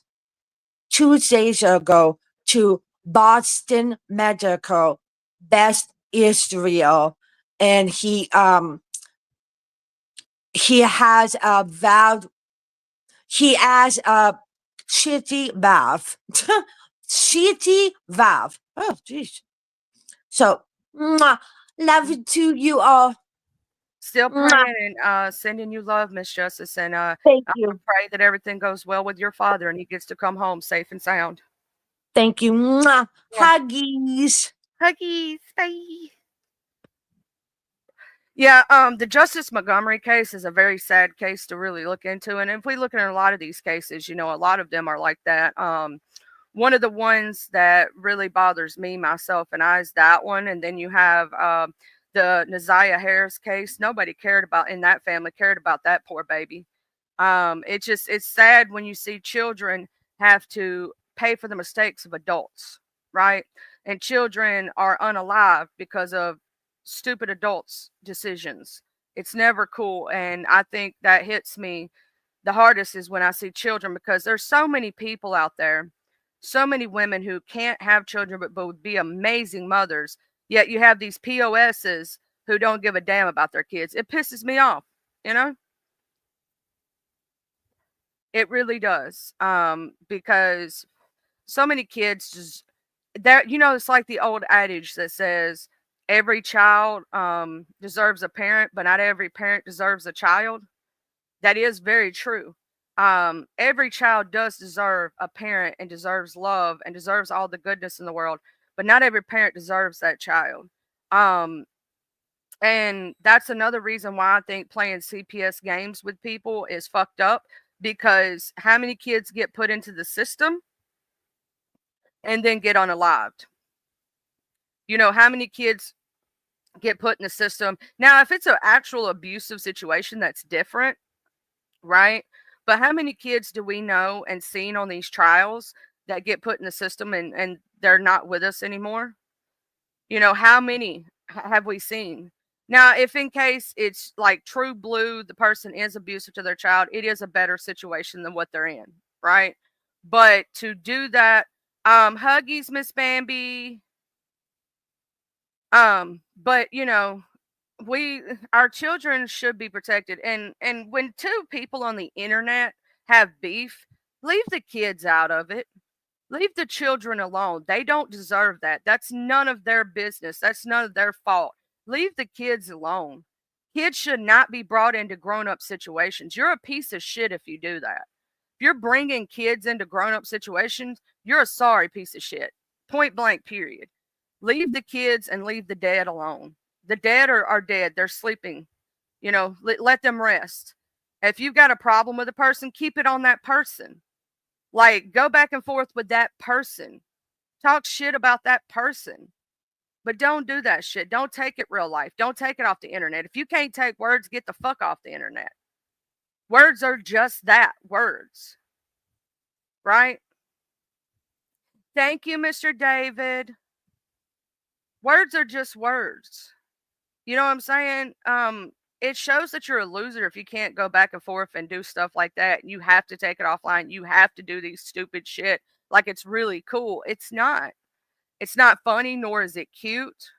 S2: 2 days ago to Boston Medical, Best Israel, and he he has a valve. He has a shitty valve. Shitty valve. Oh, jeez. So, mwah, love you to you all.
S1: Still
S2: Mwah.
S1: praying and sending you love, Miss Justice, and
S2: Thank
S1: I
S2: you.
S1: pray that everything goes well with your father and he gets to come home safe and sound.
S2: Thank you. Mwah.
S1: Yeah.
S2: Huggies.
S1: Huggies. Bye. Yeah, the Justice Montgomery case is a very sad case to really look into. And if we look at a lot of these cases, a lot of them are like that. One of the ones that really bothers me, myself, and I is that one. And then you have the Naziah Harris case. Nobody cared about in that family, cared about that poor baby. It's sad when you see children have to pay for the mistakes of adults, right? And children are unalive because of stupid adults' decisions. It's never cool, and I think that hits me the hardest is when I see children because there's so many people out there, so many women who can't have children but would be amazing mothers. Yet you have these POSs who don't give a damn about their kids. It pisses me off, you know? It really does. Because so many kids just there, it's like the old adage that says every child deserves a parent, but not every parent deserves a child. That is very true. Every child does deserve a parent and deserves love and deserves all the goodness in the world, but not every parent deserves that child. Um, and that's another reason why I think playing CPS games with people is fucked up because how many kids get put into the system and then get unalived? How many kids get put in the system? Now, if it's an actual abusive situation, that's different, right? But how many kids do we know and seen on these trials that get put in the system and they're not with us anymore? How many have we seen? Now, if in case it's like true blue, the person is abusive to their child, it is a better situation than what they're in, right? But to do that, huggies, Miss Bambi. But we our children should be protected. And when two people on the internet have beef, leave the kids out of it. Leave the children alone. They don't deserve that. That's none of their business. That's none of their fault. Leave the kids alone. Kids should not be brought into grown up situations. You're a piece of shit if you do that. If you're bringing kids into grown up situations, you're a sorry piece of shit. Point blank, period. Leave the kids and leave the dead alone. The dead are dead. They're sleeping. Let them rest. If you've got a problem with a person, keep it on that person. Like, go back and forth with that person. Talk shit about that person. But don't do that shit. Don't take it real life. Don't take it off the internet. If you can't take words, get the fuck off the internet. Words are just that, words. Right? Thank you, Mr. David. Words are just words. You know what I'm saying? It shows that you're a loser if you can't go back and forth and do stuff like that. You have to take it offline. You have to do these stupid shit like it's really cool. It's not. It's not funny, nor is it cute.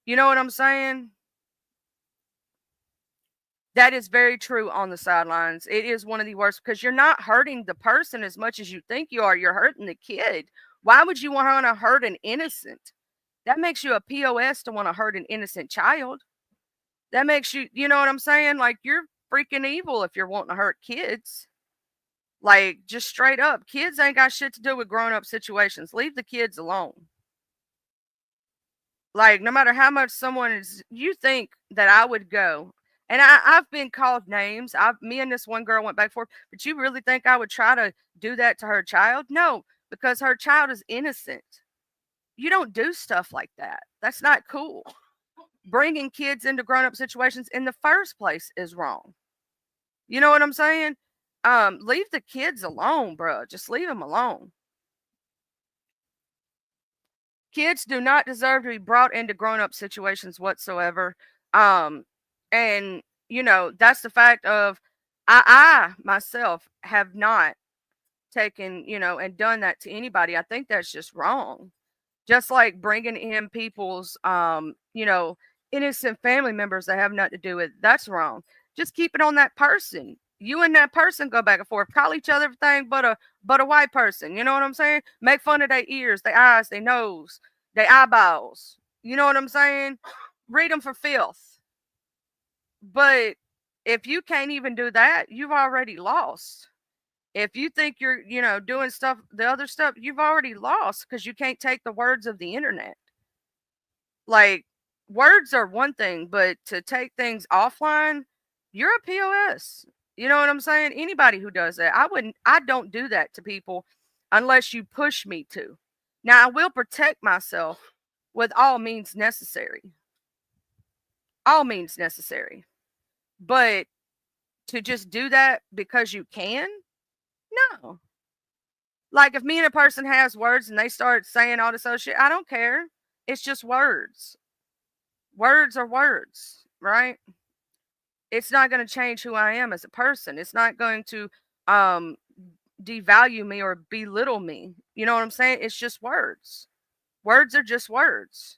S1: You know what I'm saying? That is very true on the sidelines. It is one of the worst because you're not hurting the person as much as you think you are. You're hurting the kid. Why would you want to hurt an innocent? That makes you a POS to want to hurt an innocent child. That makes you, you know what I'm saying? Like, you're freaking evil if you're wanting to hurt kids. Like, just straight up. Kids ain't got shit to do with grown up situations. Leave the kids alone. Like, no matter how much someone is, you think that I would go. And I've been called names. Me and this one girl went back and forth. But you really think I would try to do that to her child? No, because her child is innocent. You don't do stuff like that. That's not cool. Bringing kids into grown up situations in the first place is wrong. You know what I'm saying? Leave the kids alone, bro. Just leave them alone. Kids do not deserve to be brought into grown up situations whatsoever. Um, and that's the fact of I myself have not taken, and done that to anybody. I think that's just wrong. Just like bringing in people's, innocent family members that have nothing to do with it, that's wrong. Just keep it on that person. You and that person go back and forth. Call each other everything but a white person. You know what I'm saying? Make fun of their ears, their eyes, their nose, their eyeballs. You know what I'm saying? Read them for filth. But if you can't even do that, you've already lost. If you think you're, doing stuff, the other stuff, you've already lost because you can't take the words of the internet. Like, words are one thing, but to take things offline, you're a POS. You know what I'm saying? Anybody who does that, I don't do that to people unless you push me to. Now, I will protect myself with all means necessary. All means necessary. But to just do that because you can? No. Like, if me and a person has words and they start saying all this other shit, I don't care. It's just words. Words are words, right? It's not going to change who I am as a person. It's not going to um devalue me or belittle me. You know what I'm saying? It's just words. Words are just words.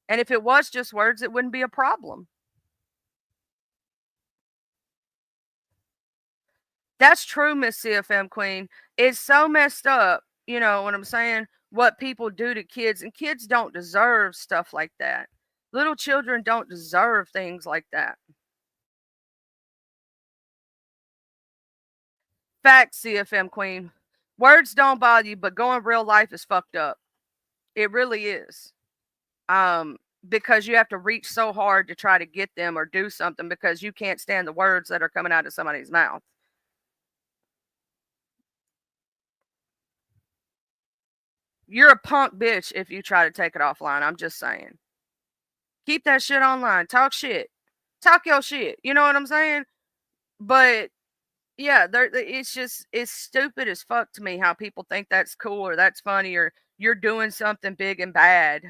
S1: And if it was just words, it wouldn't be a problem. That's true, Miss CFM Queen. It's so messed up, you know what I'm saying? What people do to kids, and kids don't deserve stuff like that. Little children don't deserve things like that. Fact, CFM Queen. Words don't bother you, but going real life is fucked up. It really is. Um, because you have to reach so hard to try to get them or do something because you can't stand the words that are coming out of somebody's mouth. You're a punk bitch if you try to take it offline. I'm just saying. Keep that shit online. Talk shit. Talk your shit. You know what I'm saying? But yeah, it's stupid as fuck to me how people think that's cool or that's funny or you're doing something big and bad.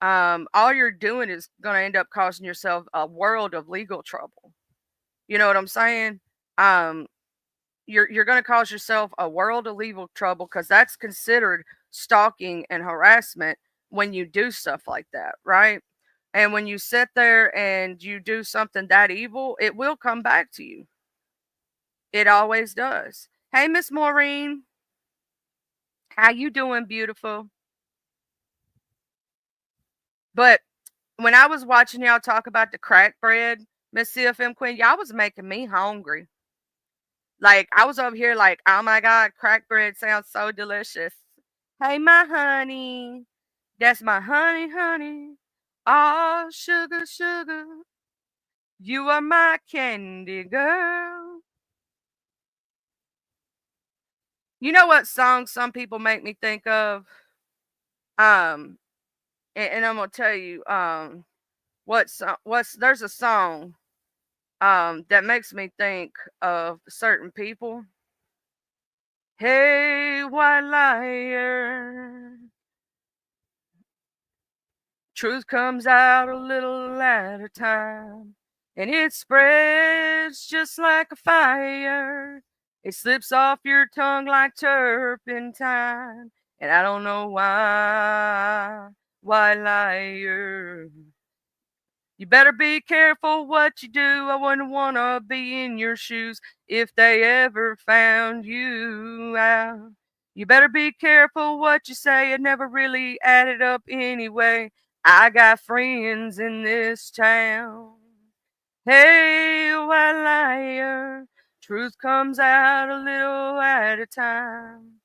S1: All you're doing is gonna end up causing yourself a world of legal trouble. You know what I'm saying? Um, you're gonna cause yourself a world of legal trouble because that's considered stalking and harassment when you do stuff like that, right? And when you sit there and you do something that evil, it will come back to you. It always does. Hey, Miss Maureen, how you doing, beautiful? But when I was watching y'all talk about the crack bread, Miss CFM Queen, y'all was making me hungry. Like, I was over here like, oh my God, crack bread sounds so delicious. Hey, my honey. That's my honey, honey. Oh, sugar, sugar. You are my candy girl. You know what song some people make me think of? Um, and I'm gonna tell you, what's there's a song that makes me think of certain people. Hey, white liar. Truth comes out a little at a time, and it spreads just like a fire. It slips off your tongue like turpentine, and I don't know why. Why, liar? You better be careful what you do. I wouldn't want to be in your shoes if they ever found you out. You better be careful what you say. It never really added up anyway. I got friends in this town. Hey, white liar, truth comes out a little at a time,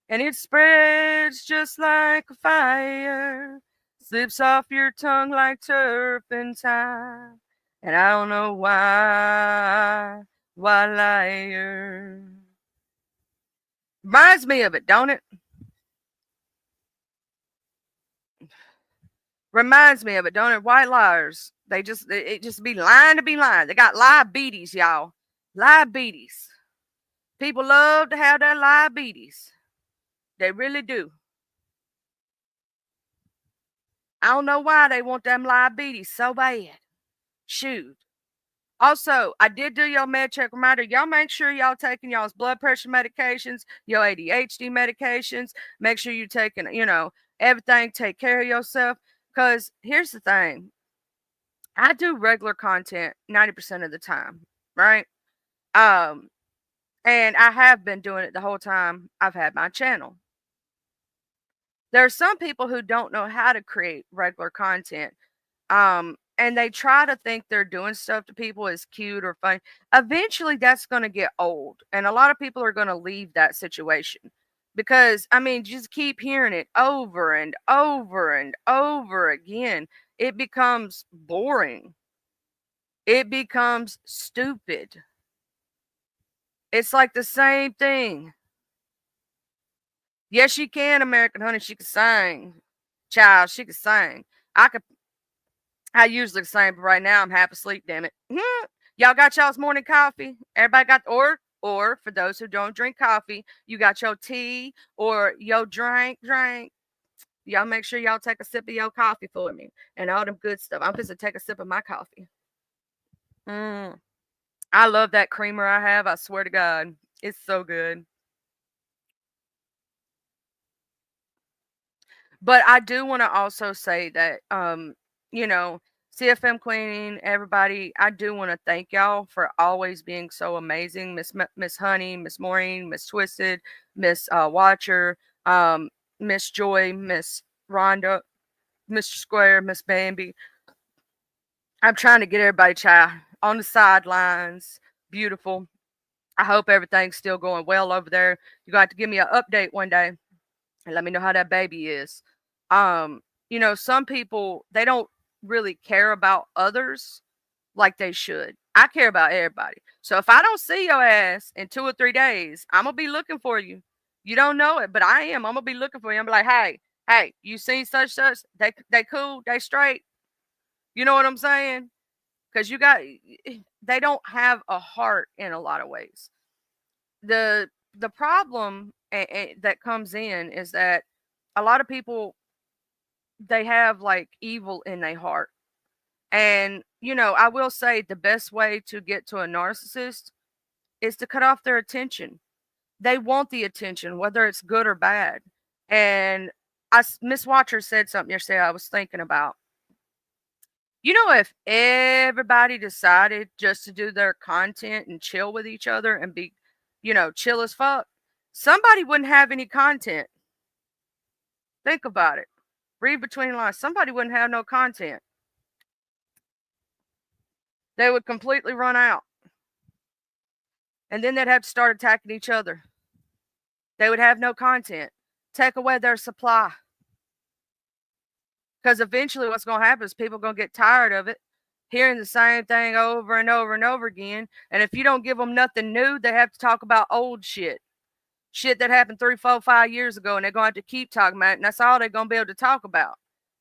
S1: and it spreads just like a fire, slips off your tongue like turpentine, and I don't know why, liar. Reminds me of it, don't it? Reminds me of it, don't it? White liars. It just be lying to be lying. They got diabetes, y'all. Diabetes. People love to have that diabetes. They really do. I don't know why they want them diabetes so bad. Shoot. Also, I did do your med check reminder. Y'all make sure y'all taking y'all's blood pressure medications, your ADHD medications. Make sure you taking, everything. Take care of yourself. Because here's the thing. I do regular content 90% of the time. right? Um, and I have been doing it the whole time I've had my channel. There are some people who don't know how to create regular content. And they try to think they're doing stuff to people as cute or fun. Eventually, that's going to get old, and a lot of people are going to leave that situation because I mean, just keep hearing it over and over and over again. It becomes boring. It becomes stupid. It's like the same thing. Yes, she can, American Honey. She can sing. Child, she can sing. I could I usually sing, but right now I'm half asleep, damn it. Y'all got y'all's morning coffee? Everybody got or for those who don't drink coffee, you got your tea or your drink. Y'all make sure y'all take a sip of your coffee for me and all them good stuff. I'm just to take a sip of my coffee. Mm. I love that creamer I have. I swear to God, it's so good. But I do want to also say that, you know, CFM Queen, everybody, I do want to thank y'all for always being so amazing. Miss Honey, Miss Maureen, Miss Twisted, Miss Watcher, Miss Joy, Miss Rhonda, Mr. Square, Miss Bambi. I'm trying to get everybody on the sidelines. Beautiful. I hope everything's still going well over there. You got to give me an update one day and let me know how that baby is. Um, some people they don't really care about others like they should. I care about everybody. So if I don't see your ass in 2 or 3 days, I'm gonna be looking for you. You don't know it, but I am. I'm gonna be looking for you. I'm like, hey, you seen such? They cool, they straight. You know what I'm saying? Because they don't have a heart in a lot of ways. The problem that comes in is that a lot of people they have like evil in their heart. And I will say the best way to get to a narcissist is to cut off their attention. They want the attention, whether it's good or bad. And Miss Watcher said something yesterday I was thinking about. If everybody decided just to do their content and chill with each other and be, chill as fuck, somebody wouldn't have any content. Think about it. Read between the lines. Somebody wouldn't have no content. They would completely run out. And then they'd have to start attacking each other. They would have no content. Take away their supply. Because eventually what's going to happen is people are going to get tired of it, hearing the same thing over and over and over again. And if you don't give them nothing new, they have to talk about old shit. Shit that happened 3, 4, 5 years ago, and they're going to have to keep talking about it. And that's all they're going to be able to talk about.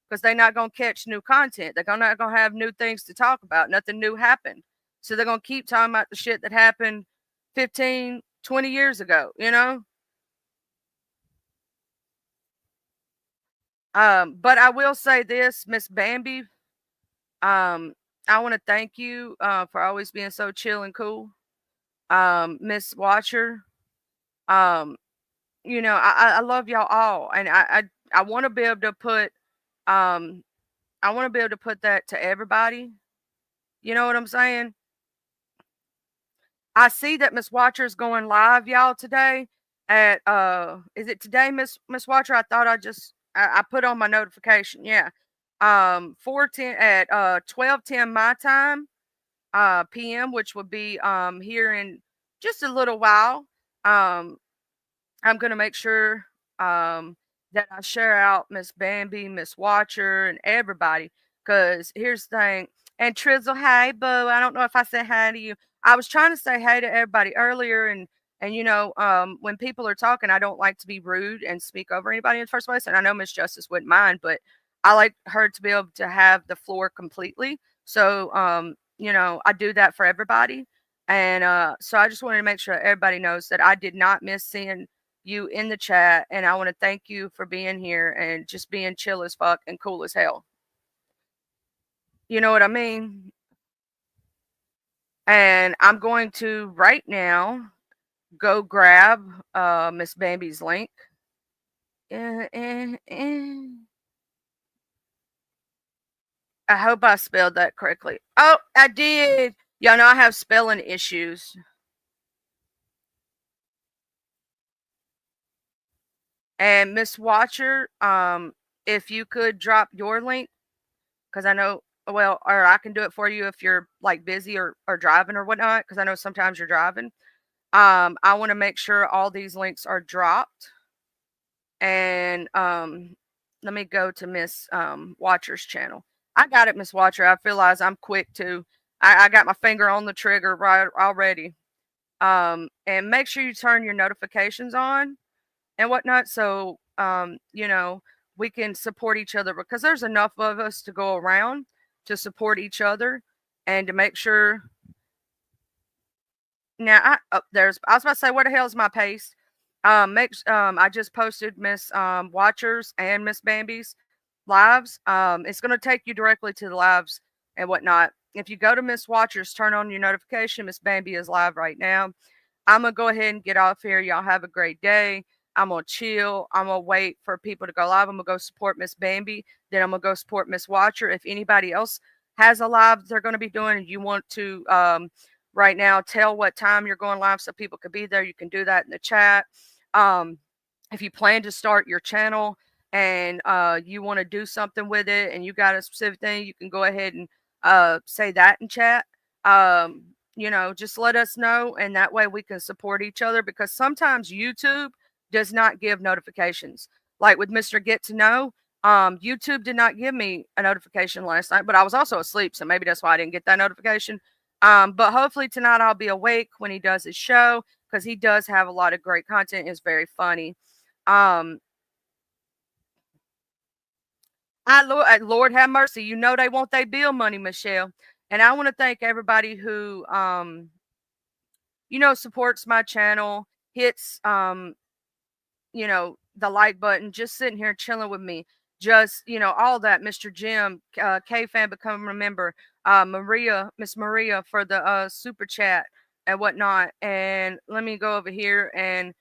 S1: Because they're not going to catch new content. They're not going to have new things to talk about. Nothing new happened. So they're going to keep talking about the shit that happened 15, 20 years ago, But I will say this, Miss Bambi, I want to thank you for always being so chill and cool. Miss Watcher, um, I love y'all all, and I want to be able to put um I want to be able to put that to everybody. You know what I'm saying? I see that Miss Watcher's going live, y'all, today at is it today, Miss Watcher? I thought I put on my notification. Yeah. 4:10 at 12:10 my time, PM, which would be here in just a little while. Um I'm gonna make sure that I share out Miss Bambi, Miss Watcher, and everybody. Cause here's the thing. And Trizzle, hey boo. I don't know if I said hi to you. I was trying to say hey to everybody earlier, and when people are talking, I don't like to be rude and speak over anybody in the first place. And I know Miss Justice wouldn't mind, but I like her to be able to have the floor completely. So I do that for everybody. And so I just wanted to make sure everybody knows that I did not miss seeing you in the chat, and I want to thank you for being here and just being chill as fuck and cool as hell. You know what I mean? And I'm going to right now go grab Miss Bambi's link. I hope I spelled that correctly. Oh, I did. Y'all know I have spelling issues. And Miss Watcher, if you could drop your link, because I know, well, or I can do it for you if you're like busy or driving or whatnot, because I know sometimes you're driving. I want to make sure all these links are dropped. And let me go to Miss Watcher's channel. I got it, Miss Watcher. I realize I'm quick too. I got my finger on the trigger right already. And make sure you turn your notifications on and whatnot, so we can support each other, because there's enough of us to go around to support each other and to make sure. Now, I was about to say, where the hell is my paste? I just posted Miss Watchers and Miss Bambi's lives. It's going to take you directly to the lives and whatnot. If you go to Miss Watchers, turn on your notification. Miss Bambi is live right now. I'm gonna go ahead and get off here. Y'all have a great day. I'm gonna chill. I'm gonna wait for people to go live. I'm gonna go support Miss Bambi. Then I'm gonna go support Miss Watcher. If anybody else has a live they're gonna be doing, and you want to right now tell what time you're going live so people could be there, you can do that in the chat. Um, if you plan to start your channel and you want to do something with it and you got a specific thing, you can go ahead and say that in chat. Just let us know, and that way we can support each other, because sometimes YouTube does not give notifications. Like with Mr. Get to Know, YouTube did not give me a notification last night, but I was also asleep, so maybe that's why I didn't get that notification. But hopefully tonight I'll be awake when he does his show, because he does have a lot of great content. It's very funny. Um, Lord have mercy. You know they want their bill money, Michelle. And I want to thank everybody who supports my channel, hits the like button, just sitting here chilling with me. Just, all that. Mr. Jim, K fan become a member, Miss Maria for the super chat and whatnot. And let me go over here and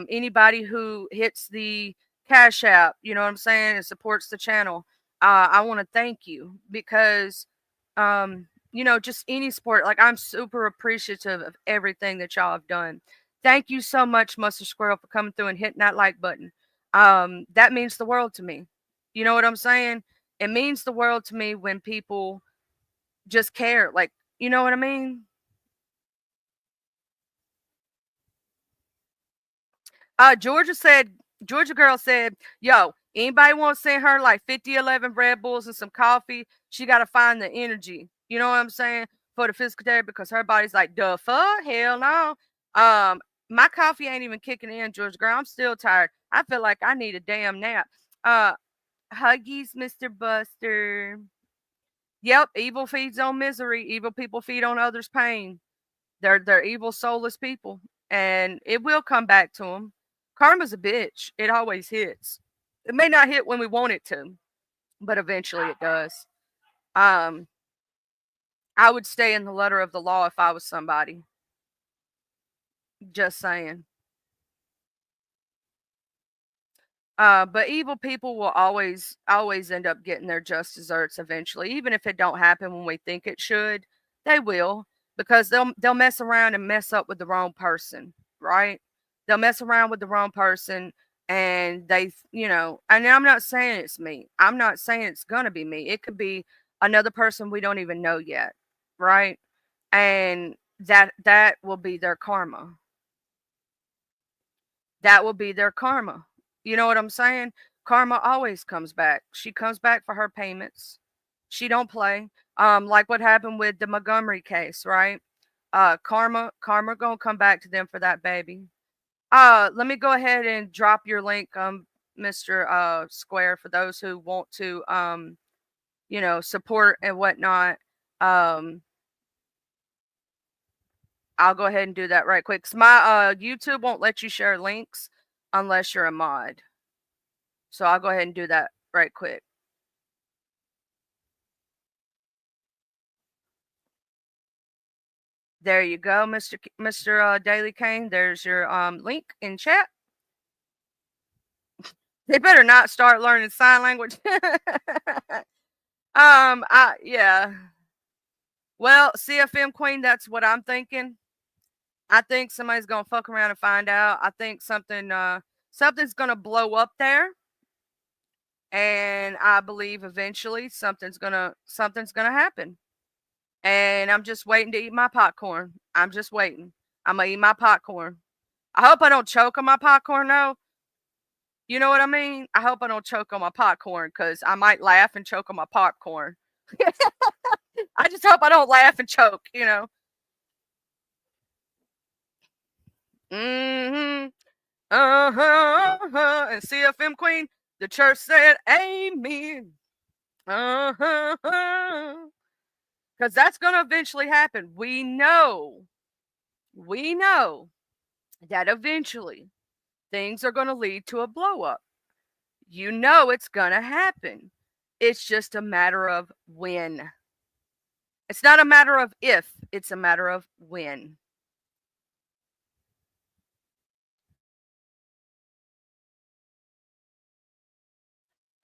S1: anybody who hits the Cash App, you know what I'm saying, and supports the channel. I want to thank you, because just any support. Like, I'm super appreciative of everything that y'all have done. Thank you so much, Mustard Squirrel, for coming through and hitting that like button. That means the world to me. You know what I'm saying? It means the world to me when people just care. Like, you know what I mean? Georgia girl said, yo, anybody want to send her like 50-11 Red Bulls and some coffee? She got to find the energy. You know what I'm saying? For the physical therapy, because her body's like, the fuck? Hell no. Um, my coffee ain't even kicking in, Georgia girl. I'm still tired. I feel like I need a damn nap. Uh, Huggies, Mr. Buster. Yep, evil feeds on misery. Evil people feed on others' pain. They're evil, soulless people, and it will come back to them. Karma's a bitch. It always hits. It may not hit when we want it to, but eventually it does. Um, I would stay in the letter of the law if I was somebody. Just saying. But evil people will always end up getting their just desserts eventually, even if it don't happen when we think it should. They will, because they'll mess around and mess up with the wrong person, right? They'll mess around with the wrong person, and And I'm not saying it's me. I'm not saying it's gonna be me. It could be another person we don't even know yet, right? And that will be their karma. That will be their karma. You know what I'm saying? Karma always comes back. She comes back for her payments. She don't play. Like what happened with the Montgomery case, right? Karma gonna come back to them for that baby. Let me go ahead and drop your link, Mr. Square, for those who want to support and whatnot. Um, I'll go ahead and do that right quick. 'Cause my YouTube won't let you share links unless you're a mod. So I'll go ahead and do that right quick. There you go, Mr. Daily Kane. There's your link in chat. They better not start learning sign language. Yeah. Well, CFM Queen, that's what I'm thinking. I think somebody's gonna fuck around and find out. I think something's gonna blow up there, and I believe eventually something's gonna happen. And I'm just waiting to eat my popcorn. I'm just waiting. I'm gonna eat my popcorn. I hope I don't choke on my popcorn though. You know what I mean? I hope I don't choke on my popcorn because I might laugh and choke on my popcorn. I just hope I don't laugh and choke, you know. Mm-hmm. Uh-huh. Uh-huh. And CFM Queen, the church said amen. Uh-huh. Because that's going to eventually happen. We know that eventually things are going to lead to a blow up. You know it's going to happen. It's just a matter of when. It's not a matter of if, it's a matter of when.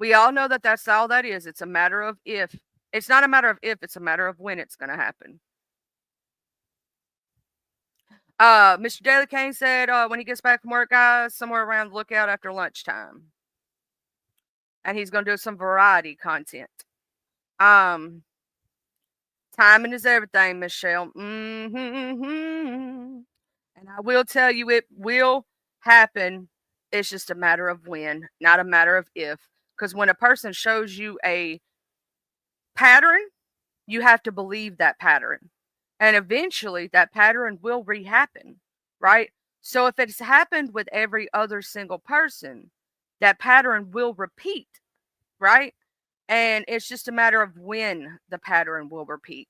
S1: We all know that that's all that is. It's a matter of if. It's not a matter of if, it's a matter of when it's going to happen. Mr. Daly Kane said when he gets back from work, guys, somewhere around the lookout after lunchtime. And he's going to do some variety content. Um, Timing is everything, Michelle. Mm-hmm. And I will tell you, it will happen. It's just a matter of when, not a matter of if. Because when a person shows you a pattern, you have to believe that pattern. And eventually that pattern will rehappen, right? So if it's happened with every other single person, that pattern will repeat, right? And it's just a matter of when the pattern will repeat.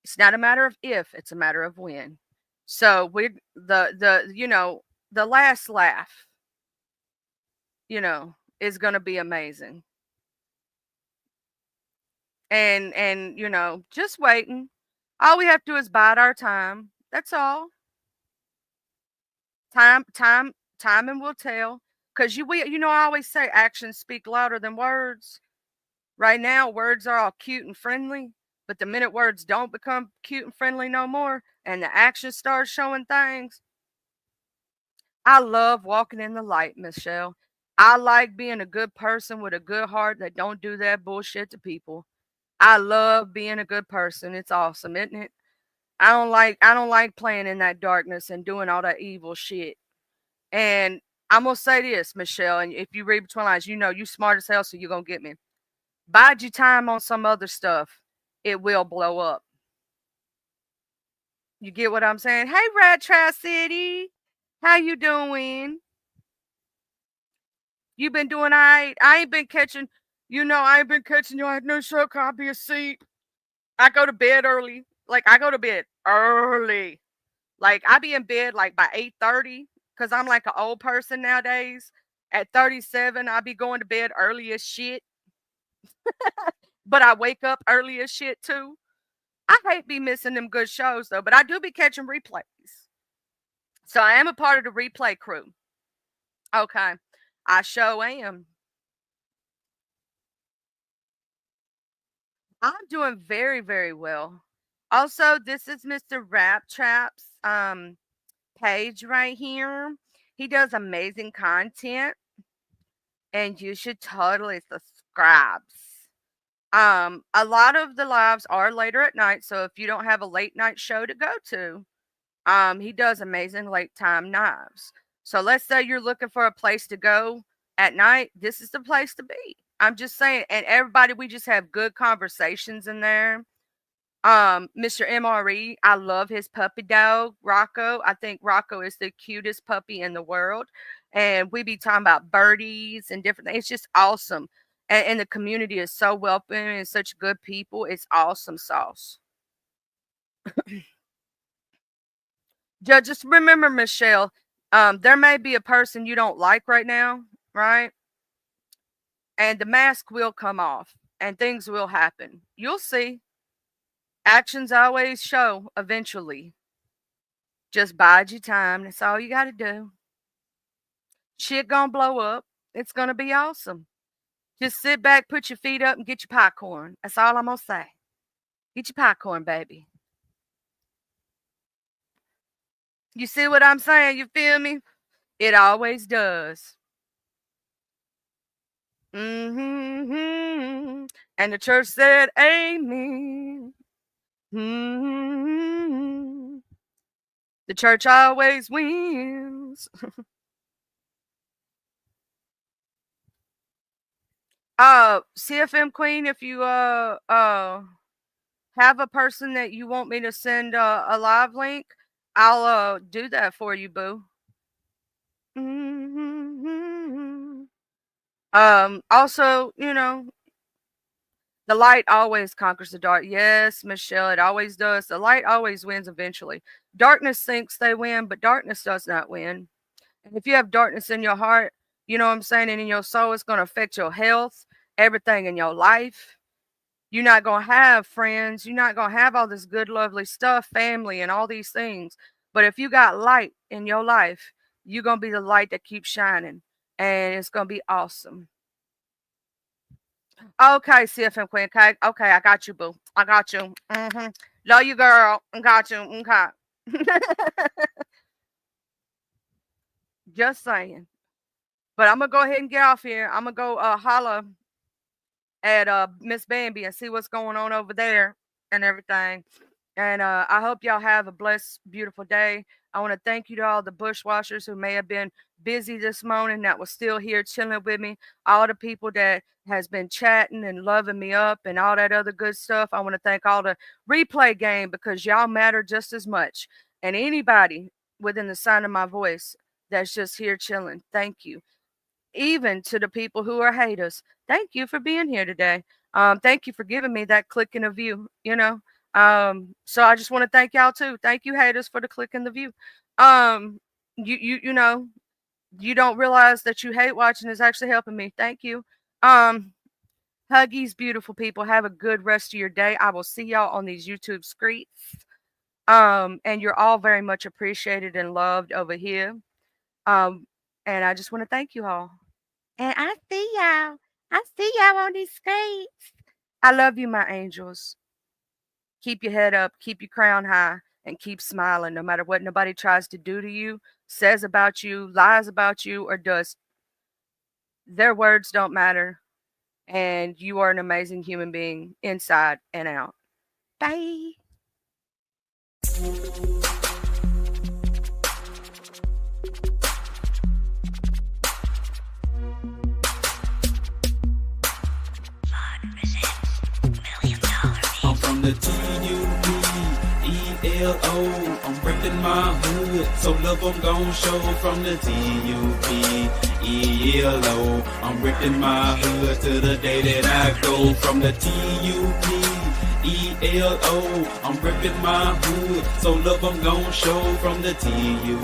S1: It's not a matter of if, it's a matter of when. So we the last laugh, is going to be amazing. And just waiting. All we have to do is bide our time. That's all. Timing will tell. Cause I always say actions speak louder than words. Right now, words are all cute and friendly, but the minute words don't become cute and friendly no more, and the action starts showing things, I love walking in the light, Michelle. I like being a good person with a good heart that don't do that bullshit to people. I love being a good person. It's awesome, isn't it? I don't like playing in that darkness and doing all that evil shit. And I'm gonna say this, Michelle, and if you read between lines, you smart as hell, so you're gonna get me. Bide your time on some other stuff. It will blow up. You get what I'm saying? Hey, Rat Tri City, how you doing? You been doing all right? I ain't been catching. I ain't been catching you. I had no show. Copy a seat. I go to bed early. Like I go to bed early. Like I be in bed like by 8:30 because I'm like an old person nowadays. At 37, I be going to bed early as shit, but I wake up early as shit too. I hate be missing them good shows though, but I do be catching replays. So I am a part of the replay crew. Okay. I sure am. I'm doing very, very well. Also, this is Mr. Rap Trap's page right here. He does amazing content and you should totally subscribe. A lot of the lives are later at night, so if you don't have a late night show to go to, he does amazing late time knives. So let's say you're looking for a place to go at night, this is the place to be. I'm just saying, and everybody, we just have good conversations in there. Mr. MRE, I love his puppy dog, Rocco. I think Rocco is the cutest puppy in the world. And we be talking about birdies and different things. It's just awesome. And the community is so welcoming and such good people. It's awesome sauce. Just remember, Michelle, there may be a person you don't like right now, right? And the mask will come off and things will happen. You'll see. Actions always show eventually. Just bide your time. That's all you got to do. Shit gonna blow up. It's gonna be awesome. Just sit back, put your feet up, and get your popcorn. That's all I'm gonna say. Eat your popcorn, baby. You see what I'm saying? You feel me? It always does. Mm-hmm. And the church said, Amen. Mm-hmm. The church always wins. CFM Queen, if you have a person that you want me to send a live link, I'll do that for you, boo. Mm-hmm. Also, the light always conquers the dark. Yes, Michelle, it always does. The light always wins eventually. Darkness thinks they win, but darkness does not win. And if you have darkness in your heart, you know what I'm saying, and in your soul, it's going to affect your health, everything in your life. You're not going to have friends. You're not going to have all this good, lovely stuff, family, and all these things. But if you got light in your life, you're going to be the light that keeps shining. And it's going to be awesome. Okay, CFM Queen. Okay, I got you, boo. I got you. Mm-hmm. Love you, girl. I got you. Okay. Just saying. But I'm going to go ahead and get off here. I'm going to go holla at Miss Bambi and see what's going on over there and everything. And I hope y'all have a blessed, beautiful day. I want to thank you to all the bushwashers who may have been busy this morning that was still here chilling with me. All the people that has been chatting and loving me up and all that other good stuff. I want to thank all the replay game because y'all matter just as much. And anybody within the sound of my voice that's just here chilling, thank you. Even to the people who are haters, thank you for being here today. Thank you for giving me that click in the view, so I just want to thank y'all too. Thank you, haters, for the click in the view. You know, you don't realize that you hate watching is actually helping me. Thank you. Huggies, beautiful people. Have a good rest of your day. I will see y'all on these YouTube streets. And you're all very much appreciated and loved over here. And I just want to thank you all. And I see y'all. I see y'all on these streets. I love you, my angels. Keep your head up, keep your crown high, and keep smiling no matter what nobody tries to do to you, says about you, lies about you, or does. Their words don't matter. And you are an amazing human being inside and out. Bye.
S4: I'm from the TUBELO. I'm reppin' my hood, so love I'm gon' show from the TUBELO. I'm reppin' my hood to the day that I go from the TUBELO. I'm reppin' my hood, so love I'm gon' show from the TUBELO.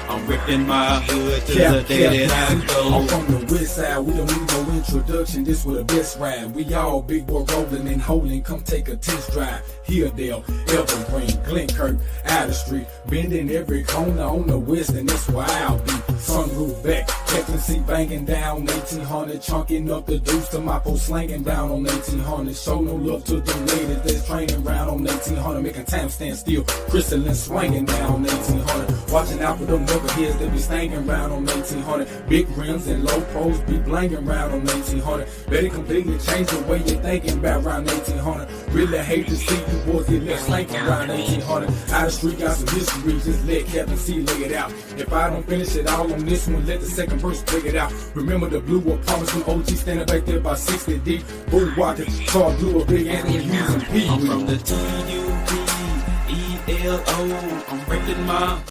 S4: I'm ripping my hood to the day that I go.
S5: I'm from the west side, we don't need no introduction. This was the best ride. We all big boy rolling and holding. Come take a test drive. Hilldale, Evergreen, Glenkirk, Outer Street, bending every corner on the west, and that's where I'll be. Sunroof back, Captain seat banging down 1800, chunking up the deuce to my post slanging down on 1800. Show no love to the ladies that's training round on 1800, making time stand still. Crystalline swinging down on 1800. Watching out for them knuckleheads that be stanging round on 1800. Big rims and low pros be blanging round on 1800. Better completely change the way you're thinking about round 1800. Really hate to see you boys get left slanking round 1800. Out of street got some history, just let Captain C lay it out. If I don't finish it all on this one, let the second verse break it out. Remember the blue war promise from OG standing back there by 60 deep. Bull walking, Charles Blue, a big Anthony using P.
S4: I'm from the TUBELO. I'm ripping my